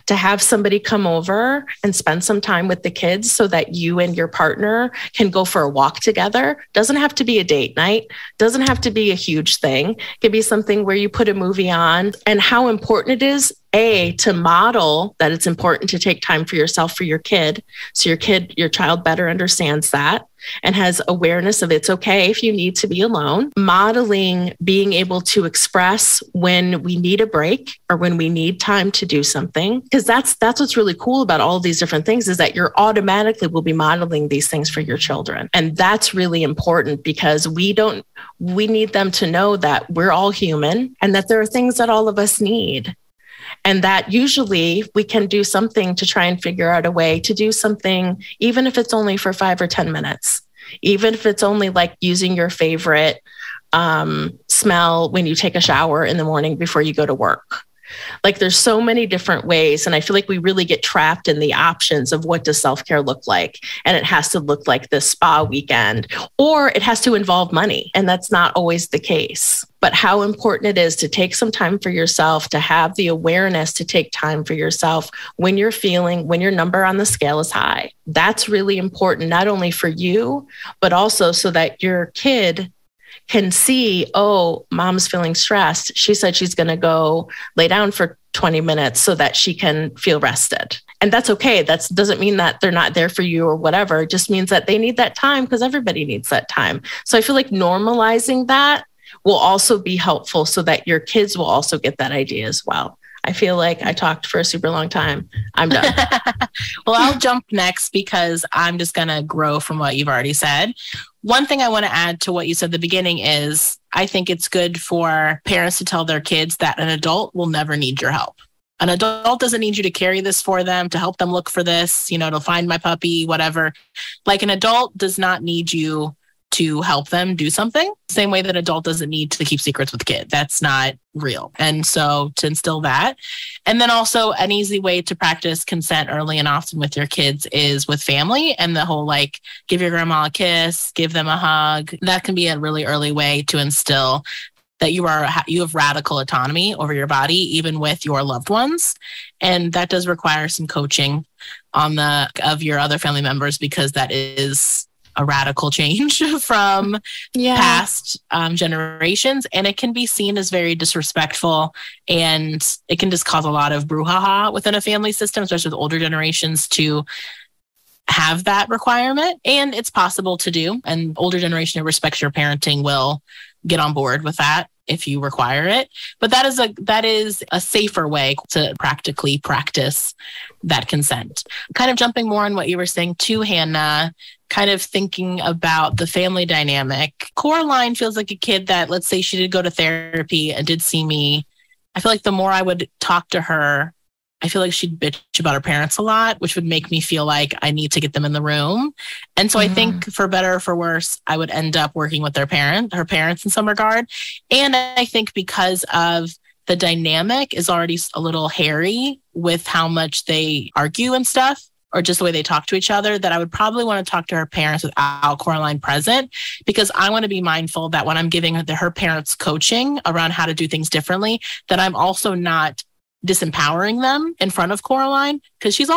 to have somebody come over and spend some time with the kids so that you and your partner can go for a walk together. Doesn't have to be a date night. Doesn't have to be a huge thing. It could be something where you put a movie on. And how important it is, to model that it's important to take time for yourself, for your kid. So your child better understands that and has awareness of, it's okay if you need to be alone. Modeling being able to express when we need a break or when we need time to do something. Because that's what's really cool about all of these different things, is that you're automatically will be modeling these things for your children. And that's really important, because we need them to know that we're all human and that there are things that all of us need. And that usually we can do something to try and figure out a way to do something, even if it's only for 5 or 10 minutes, even if it's only like using your favorite smell when you take a shower in the morning before you go to work. Like, there's so many different ways. And I feel like we really get trapped in the options of, what does self-care look like? And it has to look like this spa weekend, or it has to involve money. And that's not always the case. But how important it is to take some time for yourself, to have the awareness to take time for yourself when your number on the scale is high. That's really important, not only for you, but also so that your kid can see, oh, mom's feeling stressed. She said she's going to go lay down for 20 minutes so that she can feel rested. And that's okay. That doesn't mean that they're not there for you or whatever. It just means that they need that time, because everybody needs that time. So I feel like normalizing that will also be helpful, so that your kids will also get that idea as well. I feel like I talked for a super long time. I'm done. Well, I'll jump next, because I'm just going to grow from what you've already said. One thing I want to add to what you said at the beginning is, I think it's good for parents to tell their kids that an adult will never need your help. An adult doesn't need you to carry this for them, to help them look for this, to find my puppy, whatever. Like, an adult does not need you to help them do something. Same way that an adult doesn't need to keep secrets with kids. That's not real. And so to instill that. And then also, an easy way to practice consent early and often with your kids is with family, and the whole, like, give your grandma a kiss, give them a hug. That can be a really early way to instill that you have radical autonomy over your body, even with your loved ones. And that does require some coaching of your other family members, because that is a radical change from past generations. And it can be seen as very disrespectful, and it can just cause a lot of brouhaha within a family system, especially with older generations, to have that requirement. And it's possible to do. And older generation who respects your parenting will get on board with that if you require it. But that is a safer way to practically practice that consent. Kind of jumping more on what you were saying too, Hannah, kind of thinking about the family dynamic. Coraline feels like a kid that, let's say she did go to therapy and did see me. I feel like the more I would talk to her, I feel like she'd bitch about her parents a lot, which would make me feel like I need to get them in the room. And so I think for better or for worse, I would end up working with her parents in some regard. And I think because of the dynamic is already a little hairy with how much they argue and stuff, or just the way they talk to each other, that I would probably want to talk to her parents without Coraline present, because I want to be mindful that when I'm giving her parents coaching around how to do things differently, that I'm also not disempowering them in front of Coraline, because she's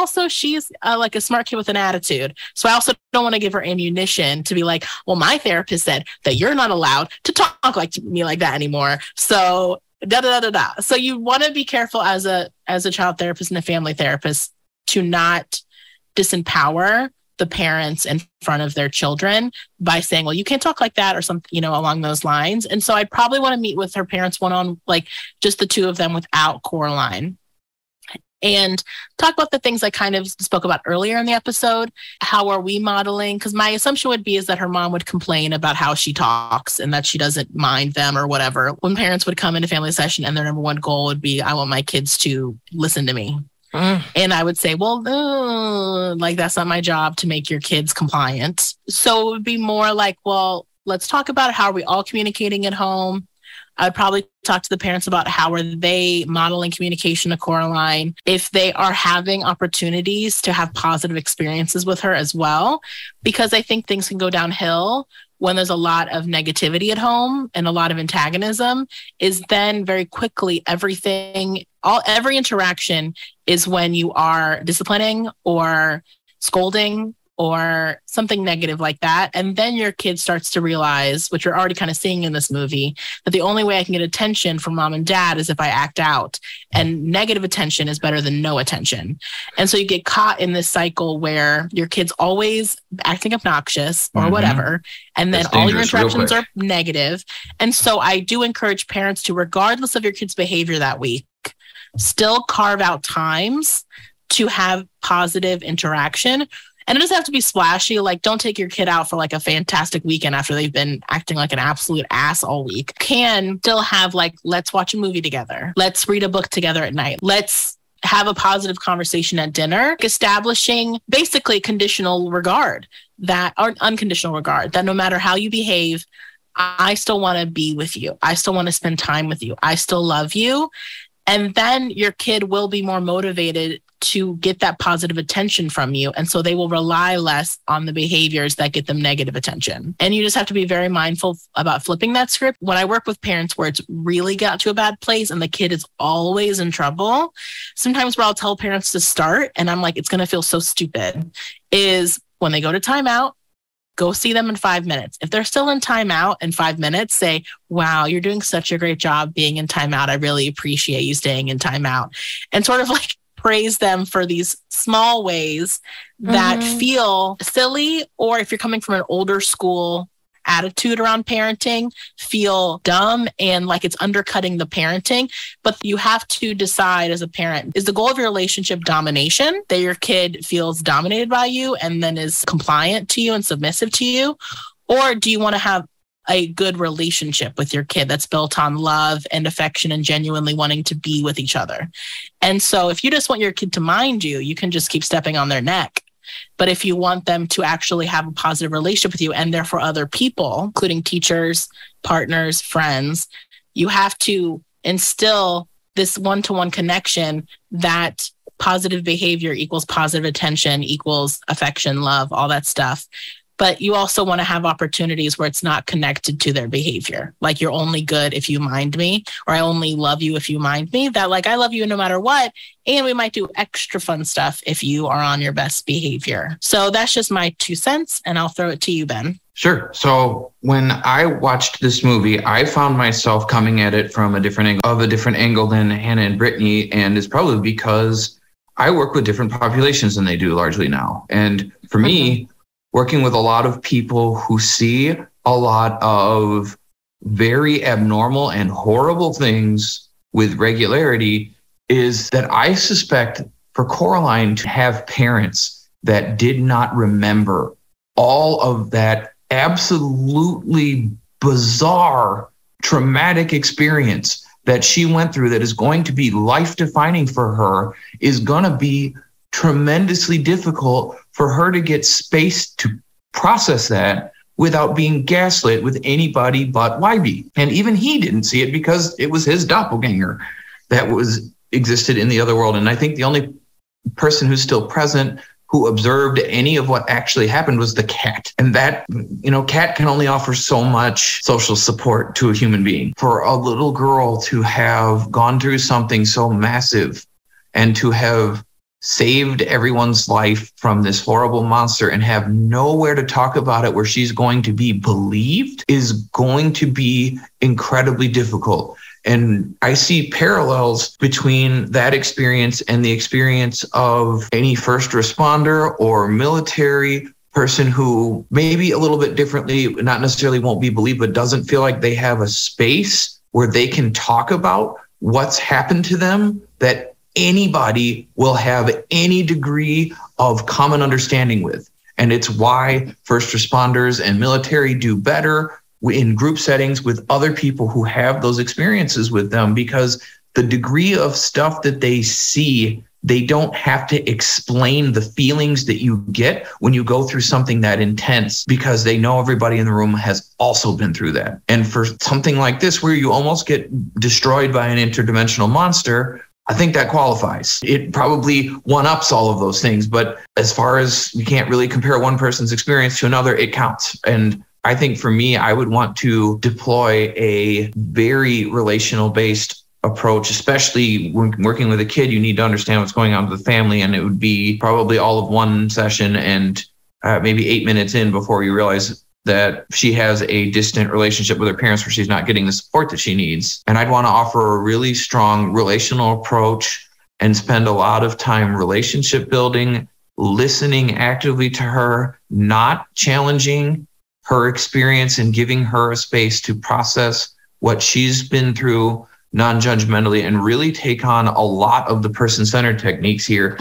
like a smart kid with an attitude. So I also don't want to give her ammunition to be like, well, my therapist said that you're not allowed to talk like to me like that anymore. So So you want to be careful as a child therapist and a family therapist to not disempower the parents in front of their children by saying, well, you can't talk like that or something, along those lines. And so I'd probably want to meet with her parents like just the two of them without Coraline, and talk about the things I kind of spoke about earlier in the episode. How are we modeling? Because my assumption is that her mom would complain about how she talks and that she doesn't mind them or whatever. When parents would come into family session and their number one goal would be, I want my kids to listen to me. And I would say, well, that's not my job to make your kids compliant. So it would be more like, well, let's talk about how are we all communicating at home. I'd probably talk to the parents about how are they modeling communication to Coraline, if they are having opportunities to have positive experiences with her as well, because I think things can go downhill when there's a lot of negativity at home and a lot of antagonism. Is then very quickly every interaction is when you are disciplining or scolding or something negative like that. And then your kid starts to realize, which you're already kind of seeing in this movie, that the only way I can get attention from mom and dad is if I act out, and negative attention is better than no attention. And so you get caught in this cycle where your kid's always acting obnoxious or whatever. And then all your interactions are negative. And so I do encourage parents to, regardless of your kid's behavior that week, still carve out times to have positive interaction. And it doesn't have to be splashy. Like, don't take your kid out for like a fantastic weekend after they've been acting like an absolute ass all week. Can still have like, let's watch a movie together. Let's read a book together at night. Let's have a positive conversation at dinner, establishing basically conditional regard, that or unconditional regard, that no matter how you behave, I still want to be with you. I still want to spend time with you. I still love you. And then your kid will be more motivated to get that positive attention from you. And so they will rely less on the behaviors that get them negative attention. And you just have to be very mindful about flipping that script. When I work with parents where it's really got to a bad place and the kid is always in trouble, sometimes where I'll tell parents to start, and I'm like, it's going to feel so stupid, is when they go to timeout, go see them in 5 minutes. If they're still in timeout in 5 minutes, say, wow, you're doing such a great job being in timeout. I really appreciate you staying in timeout. And sort of like praise them for these small ways that feel silly, or if you're coming from an older school attitude around parenting, feel dumb and like it's undercutting the parenting. But you have to decide as a parent, is the goal of your relationship domination, that your kid feels dominated by you and then is compliant to you and submissive to you? Or do you want to have a good relationship with your kid that's built on love and affection and genuinely wanting to be with each other? And so if you just want your kid to mind you, you can just keep stepping on their neck. But if you want them to actually have a positive relationship with you and therefore other people, including teachers, partners, friends, you have to instill this one-to-one connection that positive behavior equals positive attention, equals affection, love, all that stuff. but you also want to have opportunities where it's not connected to their behavior. Like, you're only good if you mind me, or I only love you if you mind me. That, like, I love you no matter what. And we might do extra fun stuff if you are on your best behavior. So that's just my 2 cents. And I'll throw it to you, Ben. Sure. So when I watched this movie, I found myself coming at it from a different angle than Hannah and Brittany. And it's probably because I work with different populations than they do largely now. And for me, working with a lot of people who see a lot of very abnormal and horrible things with regularity, is that I suspect for Coraline to have parents that did not remember all of that absolutely bizarre, traumatic experience that she went through that is going to be life-defining for her, is going to be tremendously difficult for her to get space to process that without being gaslit with anybody but YB. And even he didn't see it because it was his doppelganger that existed in the other world. And I think the only person who's still present who observed any of what actually happened was the cat. And that, cat can only offer so much social support to a human being. For a little girl to have gone through something so massive and to have saved everyone's life from this horrible monster and have nowhere to talk about it where she's going to be believed is going to be incredibly difficult. And I see parallels between that experience and the experience of any first responder or military person who maybe a little bit differently, not necessarily won't be believed, but doesn't feel like they have a space where they can talk about what's happened to them that anybody will have any degree of common understanding with. And it's why first responders and military do better in group settings with other people who have those experiences with them, because the degree of stuff that they see, they don't have to explain the feelings that you get when you go through something that intense, because they know everybody in the room has also been through that. And for something like this, where you almost get destroyed by an interdimensional monster, I think that qualifies. It probably one-ups all of those things, but as far as you can't really compare one person's experience to another, it counts. And I think for me, I would want to deploy a very relational based approach, especially when working with a kid. You need to understand what's going on with the family. And it would be probably all of one session and maybe 8 minutes in before you realize that she has a distant relationship with her parents where she's not getting the support that she needs. And I'd want to offer a really strong relational approach and spend a lot of time relationship building, listening actively to her, not challenging her experience and giving her a space to process what she's been through non-judgmentally, and really take on a lot of the person-centered techniques here,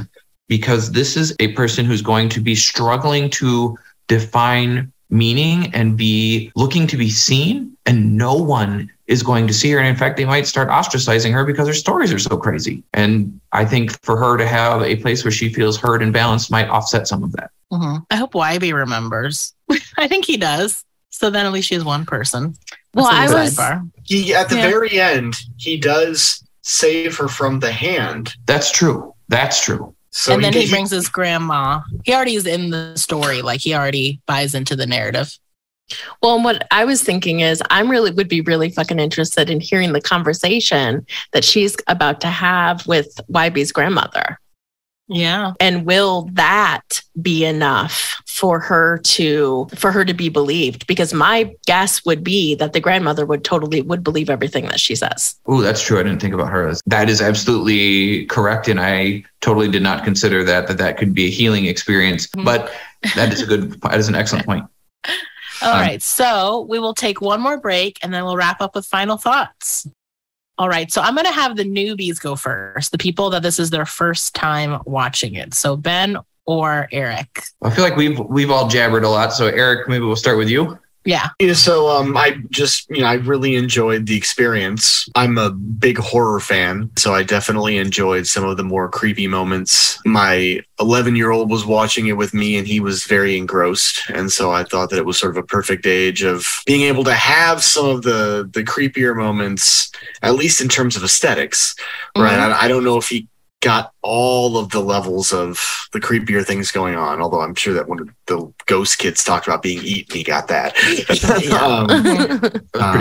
because this is a person who's going to be struggling to define meaning and be looking to be seen, and no one is going to see her. And in fact, they might start ostracizing her because her stories are so crazy. And I think for her to have a place where she feels heard and balanced might offset some of that. I hope YB remembers. I think he does. So then at least she has one person. Well, at the very end, he does save her from the hand. That's true. So and then he brings his grandma. He already is in the story. Like, he already buys into the narrative. Well, what I was thinking is would be really fucking interested in hearing the conversation that she's about to have with YB's grandmother. Yeah. And will that be enough for her to be believed? Because my guess would be that the grandmother would believe everything that she says. Oh, that's true. I didn't think about her. That is absolutely correct. And I totally did not consider that could be a healing experience. But that is an excellent point. All right. So we will take one more break and then we'll wrap up with final thoughts. All right. So I'm going to have the newbies go first, the people that this is their first time watching it. So Ben or Eric? I feel like we've all jabbered a lot. So Eric, maybe we'll start with you. Yeah. So I really enjoyed the experience. I'm a big horror fan, so I definitely enjoyed some of the more creepy moments. My 11-year-old was watching it with me and he was very engrossed. And so I thought that it was sort of a perfect age of being able to have some of the creepier moments, at least in terms of aesthetics, right? I don't know if he got all of the levels of the creepier things going on. Although I'm sure that one of the ghost kids talked about being eaten, he got that. Pretty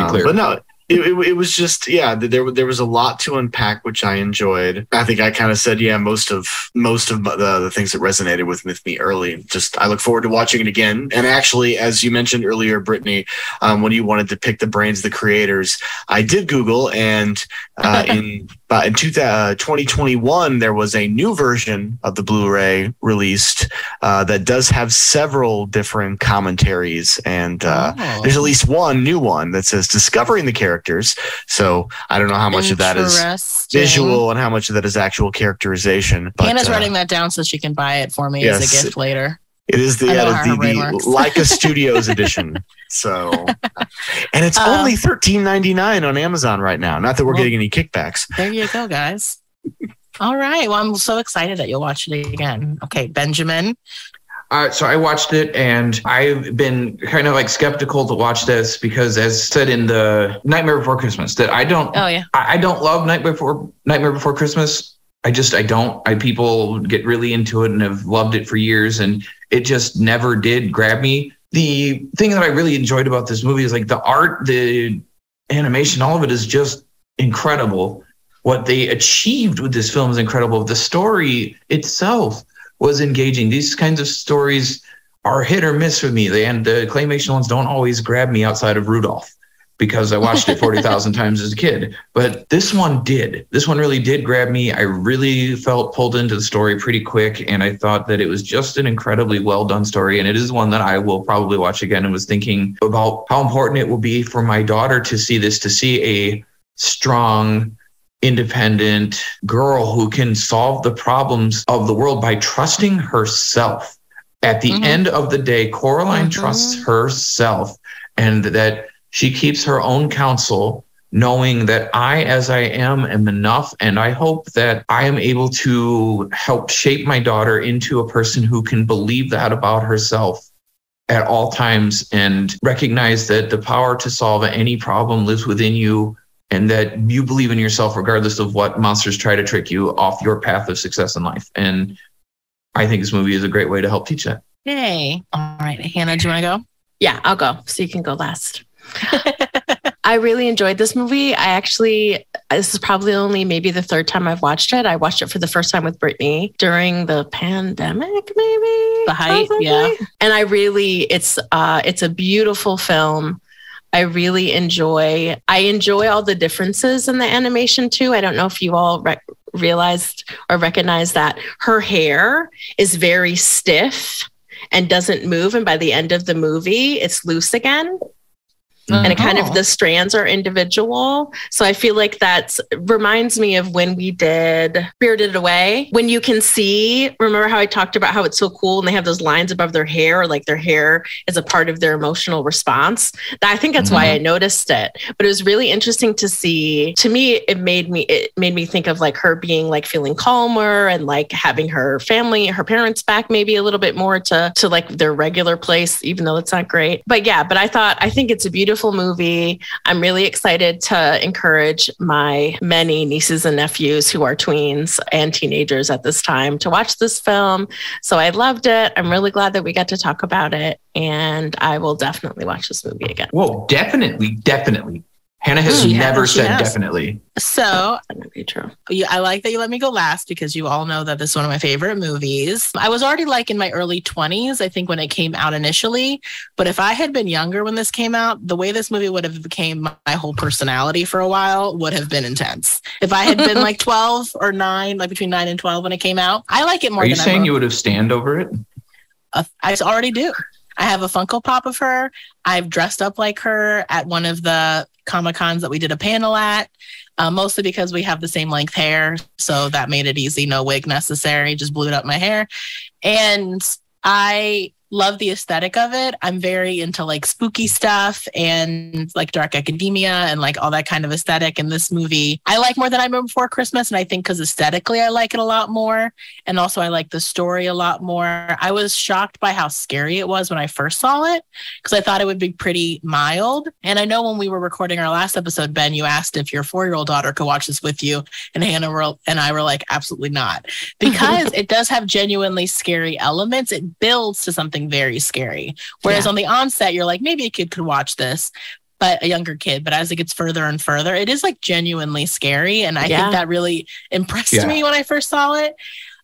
clear. But no, it was just, there was a lot to unpack, which I enjoyed. I think I kind of said, most of the things that resonated with me early. Just, I look forward to watching it again. And actually, as you mentioned earlier, Brittany, when you wanted to pick the brains of the creators, I did Google, and in 2021, there was a new version of the Blu-ray released that does have several different commentaries, and there's at least one new one that says discovering the characters. So I don't know how much of that is visual and how much of that is actual characterization. But, Hannah's writing that down so she can buy it for me as a gift later. It is the Leica Studios edition. So, and it's only $13.99 on Amazon right now. Not that we're getting any kickbacks. There you go, guys. All right. Well, I'm so excited that you'll watch it again. Okay, Benjamin. So I watched it, and I've been kind of like skeptical to watch this because, as said in the Nightmare Before Christmas, that I don't. Oh yeah. I don't love Nightmare Before Christmas. I don't. People get really into it and have loved it for years, and it just never did grab me. The thing that I really enjoyed about this movie is like the art, the animation, all of it is just incredible. What they achieved with this film is incredible. The story itself was engaging. These kinds of stories are hit or miss with me. And the claymation ones don't always grab me outside of Rudolph because I watched it 40,000 times as a kid. But this one did. This one really did grab me. I really felt pulled into the story pretty quick. And I thought that it was just an incredibly well done story. And it is one that I will probably watch again, and was thinking about how important it will be for my daughter to see this, to see a strong, independent girl who can solve the problems of the world by trusting herself. At the end of the day, Coraline trusts herself, and that she keeps her own counsel, knowing that I, as I am enough. And I hope that I am able to help shape my daughter into a person who can believe that about herself at all times, and recognize that the power to solve any problem lives within you, and that you believe in yourself regardless of what monsters try to trick you off your path of success in life. And I think this movie is a great way to help teach that. Yay. All right. Hannah, do you want to go? Yeah, I'll go. So you can go last. I really enjoyed this movie. This is probably only maybe the third time I've watched it. I watched it for the first time with Brittany during the pandemic, maybe? The height, possibly. Yeah. And it's a beautiful film. I really enjoy all the differences in the animation too. I don't know if you all realized or recognized that her hair is very stiff and doesn't move. And by the end of the movie, it's loose again. And it kind of, the strands are individual. So I feel like that reminds me of when we did Spirited Away, when you can see, remember how I talked about how it's so cool and they have those lines above their hair, like their hair is a part of their emotional response. I think that's why I noticed it. But it was really interesting to see. To me, it made me think of like her being like feeling calmer and like having her family, her parents back maybe a little bit more to like their regular place, even though it's not great. But yeah, I think it's a beautiful movie. I'm really excited to encourage my many nieces and nephews who are tweens and teenagers at this time to watch this film. So I loved it. I'm really glad that we got to talk about it, and I will definitely watch this movie again. Whoa, definitely. Hannah has never said definitely. So that might be true. I like that you let me go last, because you all know that this is one of my favorite movies. I was already like in my early 20s, I think, when it came out initially. But if I had been younger when this came out, the way this movie would have became my whole personality for a while would have been intense. If I had been like 12 or 9, like between 9 and 12 when it came out, I like it more. Are you saying you would have stand over it? I already do. I have a Funko Pop of her. I've dressed up like her at one of the Comic-Cons that we did a panel at, mostly because we have the same length hair. So that made it easy. No wig necessary. Just blew it up my hair. And I love the aesthetic of it. I'm very into like spooky stuff and like dark academia and like all that kind of aesthetic. And this movie I like more than I Remember Before Christmas. And I think because aesthetically I like it a lot more. And also I like the story a lot more. I was shocked by how scary it was when I first saw it because I thought it would be pretty mild. And I know when we were recording our last episode, Ben, you asked if your 4-year-old daughter could watch this with you. And Hannah and I were like, absolutely not. Because it does have genuinely scary elements. It builds to something very scary. Whereas on the onset, you're like, maybe a kid could watch this, but a younger kid. But as it gets further and further, it is like genuinely scary. And I think that really impressed me when I first saw it.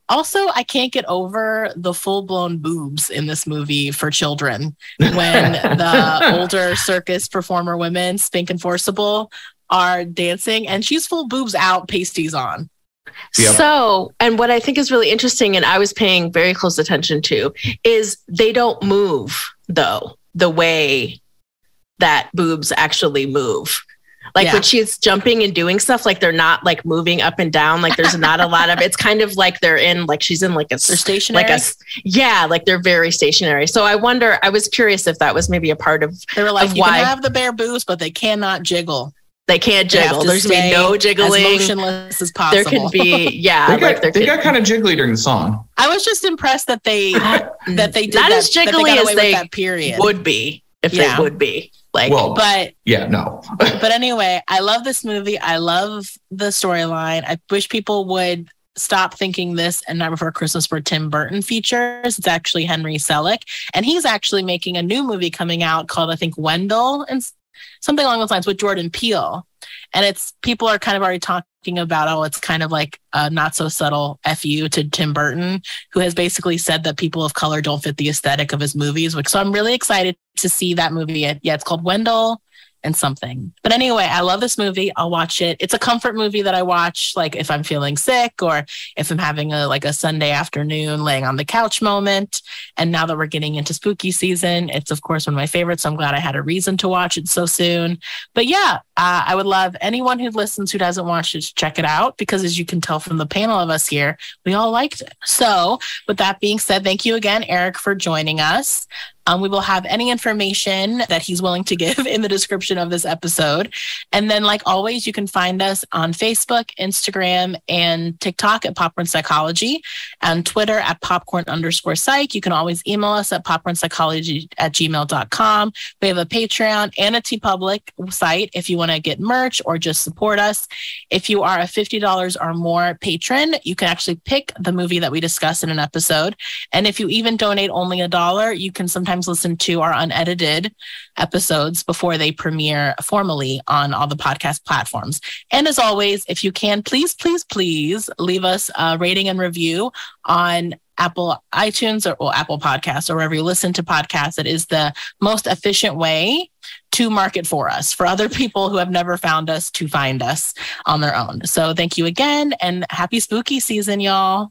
Also, I can't get over the full-blown boobs in this movie for children when the older circus performer women, Spink and Forcible, are dancing and she's full boobs out, pasties on. Yep. So, and what I think is really interesting, and I was paying very close attention to, is they don't move, though, the way that boobs actually move. Like when she's jumping and doing stuff, like they're not like moving up and down. Like there's not a lot of, it's kind of like they're in, like she's in like a, they're stationary. Like they're very stationary. So I was curious if that was maybe a part of, they were like, you can have the bare boobs, but they cannot jiggle. They can't jiggle. There's going to be no jiggling. As motionless as possible. There could be, they got kind of jiggly during the song. I was just impressed that they did not as jiggly as they that period would be if they would be. Like, but anyway, I love this movie. I love the storyline. I wish people would stop thinking this and Night Before Christmas were Tim Burton features. It's actually Henry Selick, and he's actually making a new movie coming out called, I think, Wendell and something along those lines with Jordan Peele. And it's people are kind of already talking about, it's kind of like a not so subtle FU to Tim Burton, who has basically said that people of color don't fit the aesthetic of his movies. So I'm really excited to see that movie. It's called Wendell and something. But anyway, I love this movie. I'll watch it. It's a comfort movie that I watch, like if I'm feeling sick or if I'm having a Sunday afternoon laying on the couch moment. And now that we're getting into spooky season, it's of course one of my favorites. So I'm glad I had a reason to watch it so soon. But I would love anyone who listens who doesn't watch it to check it out, because as you can tell from the panel of us here, we all liked it. So with that being said, thank you again, Eric, for joining us. We will have any information that he's willing to give in the description of this episode. And then, like always, you can find us on Facebook, Instagram, and TikTok at Popcorn Psychology, and Twitter at popcorn_psych. You can always email us at popcornpsychology@gmail.com. We have a Patreon and a TeePublic site if you want to get merch or just support us. If you are a $50 or more patron, you can actually pick the movie that we discuss in an episode. And if you even donate only $1, you can sometimes listen to our unedited episodes before they premiere formally on all the podcast platforms. And as always, if you can, please leave us a rating and review on Apple iTunes or Apple Podcasts or wherever you listen to podcasts. It is the most efficient way to market for us, for other people who have never found us to find us on their own. So thank you again, and happy spooky season, y'all.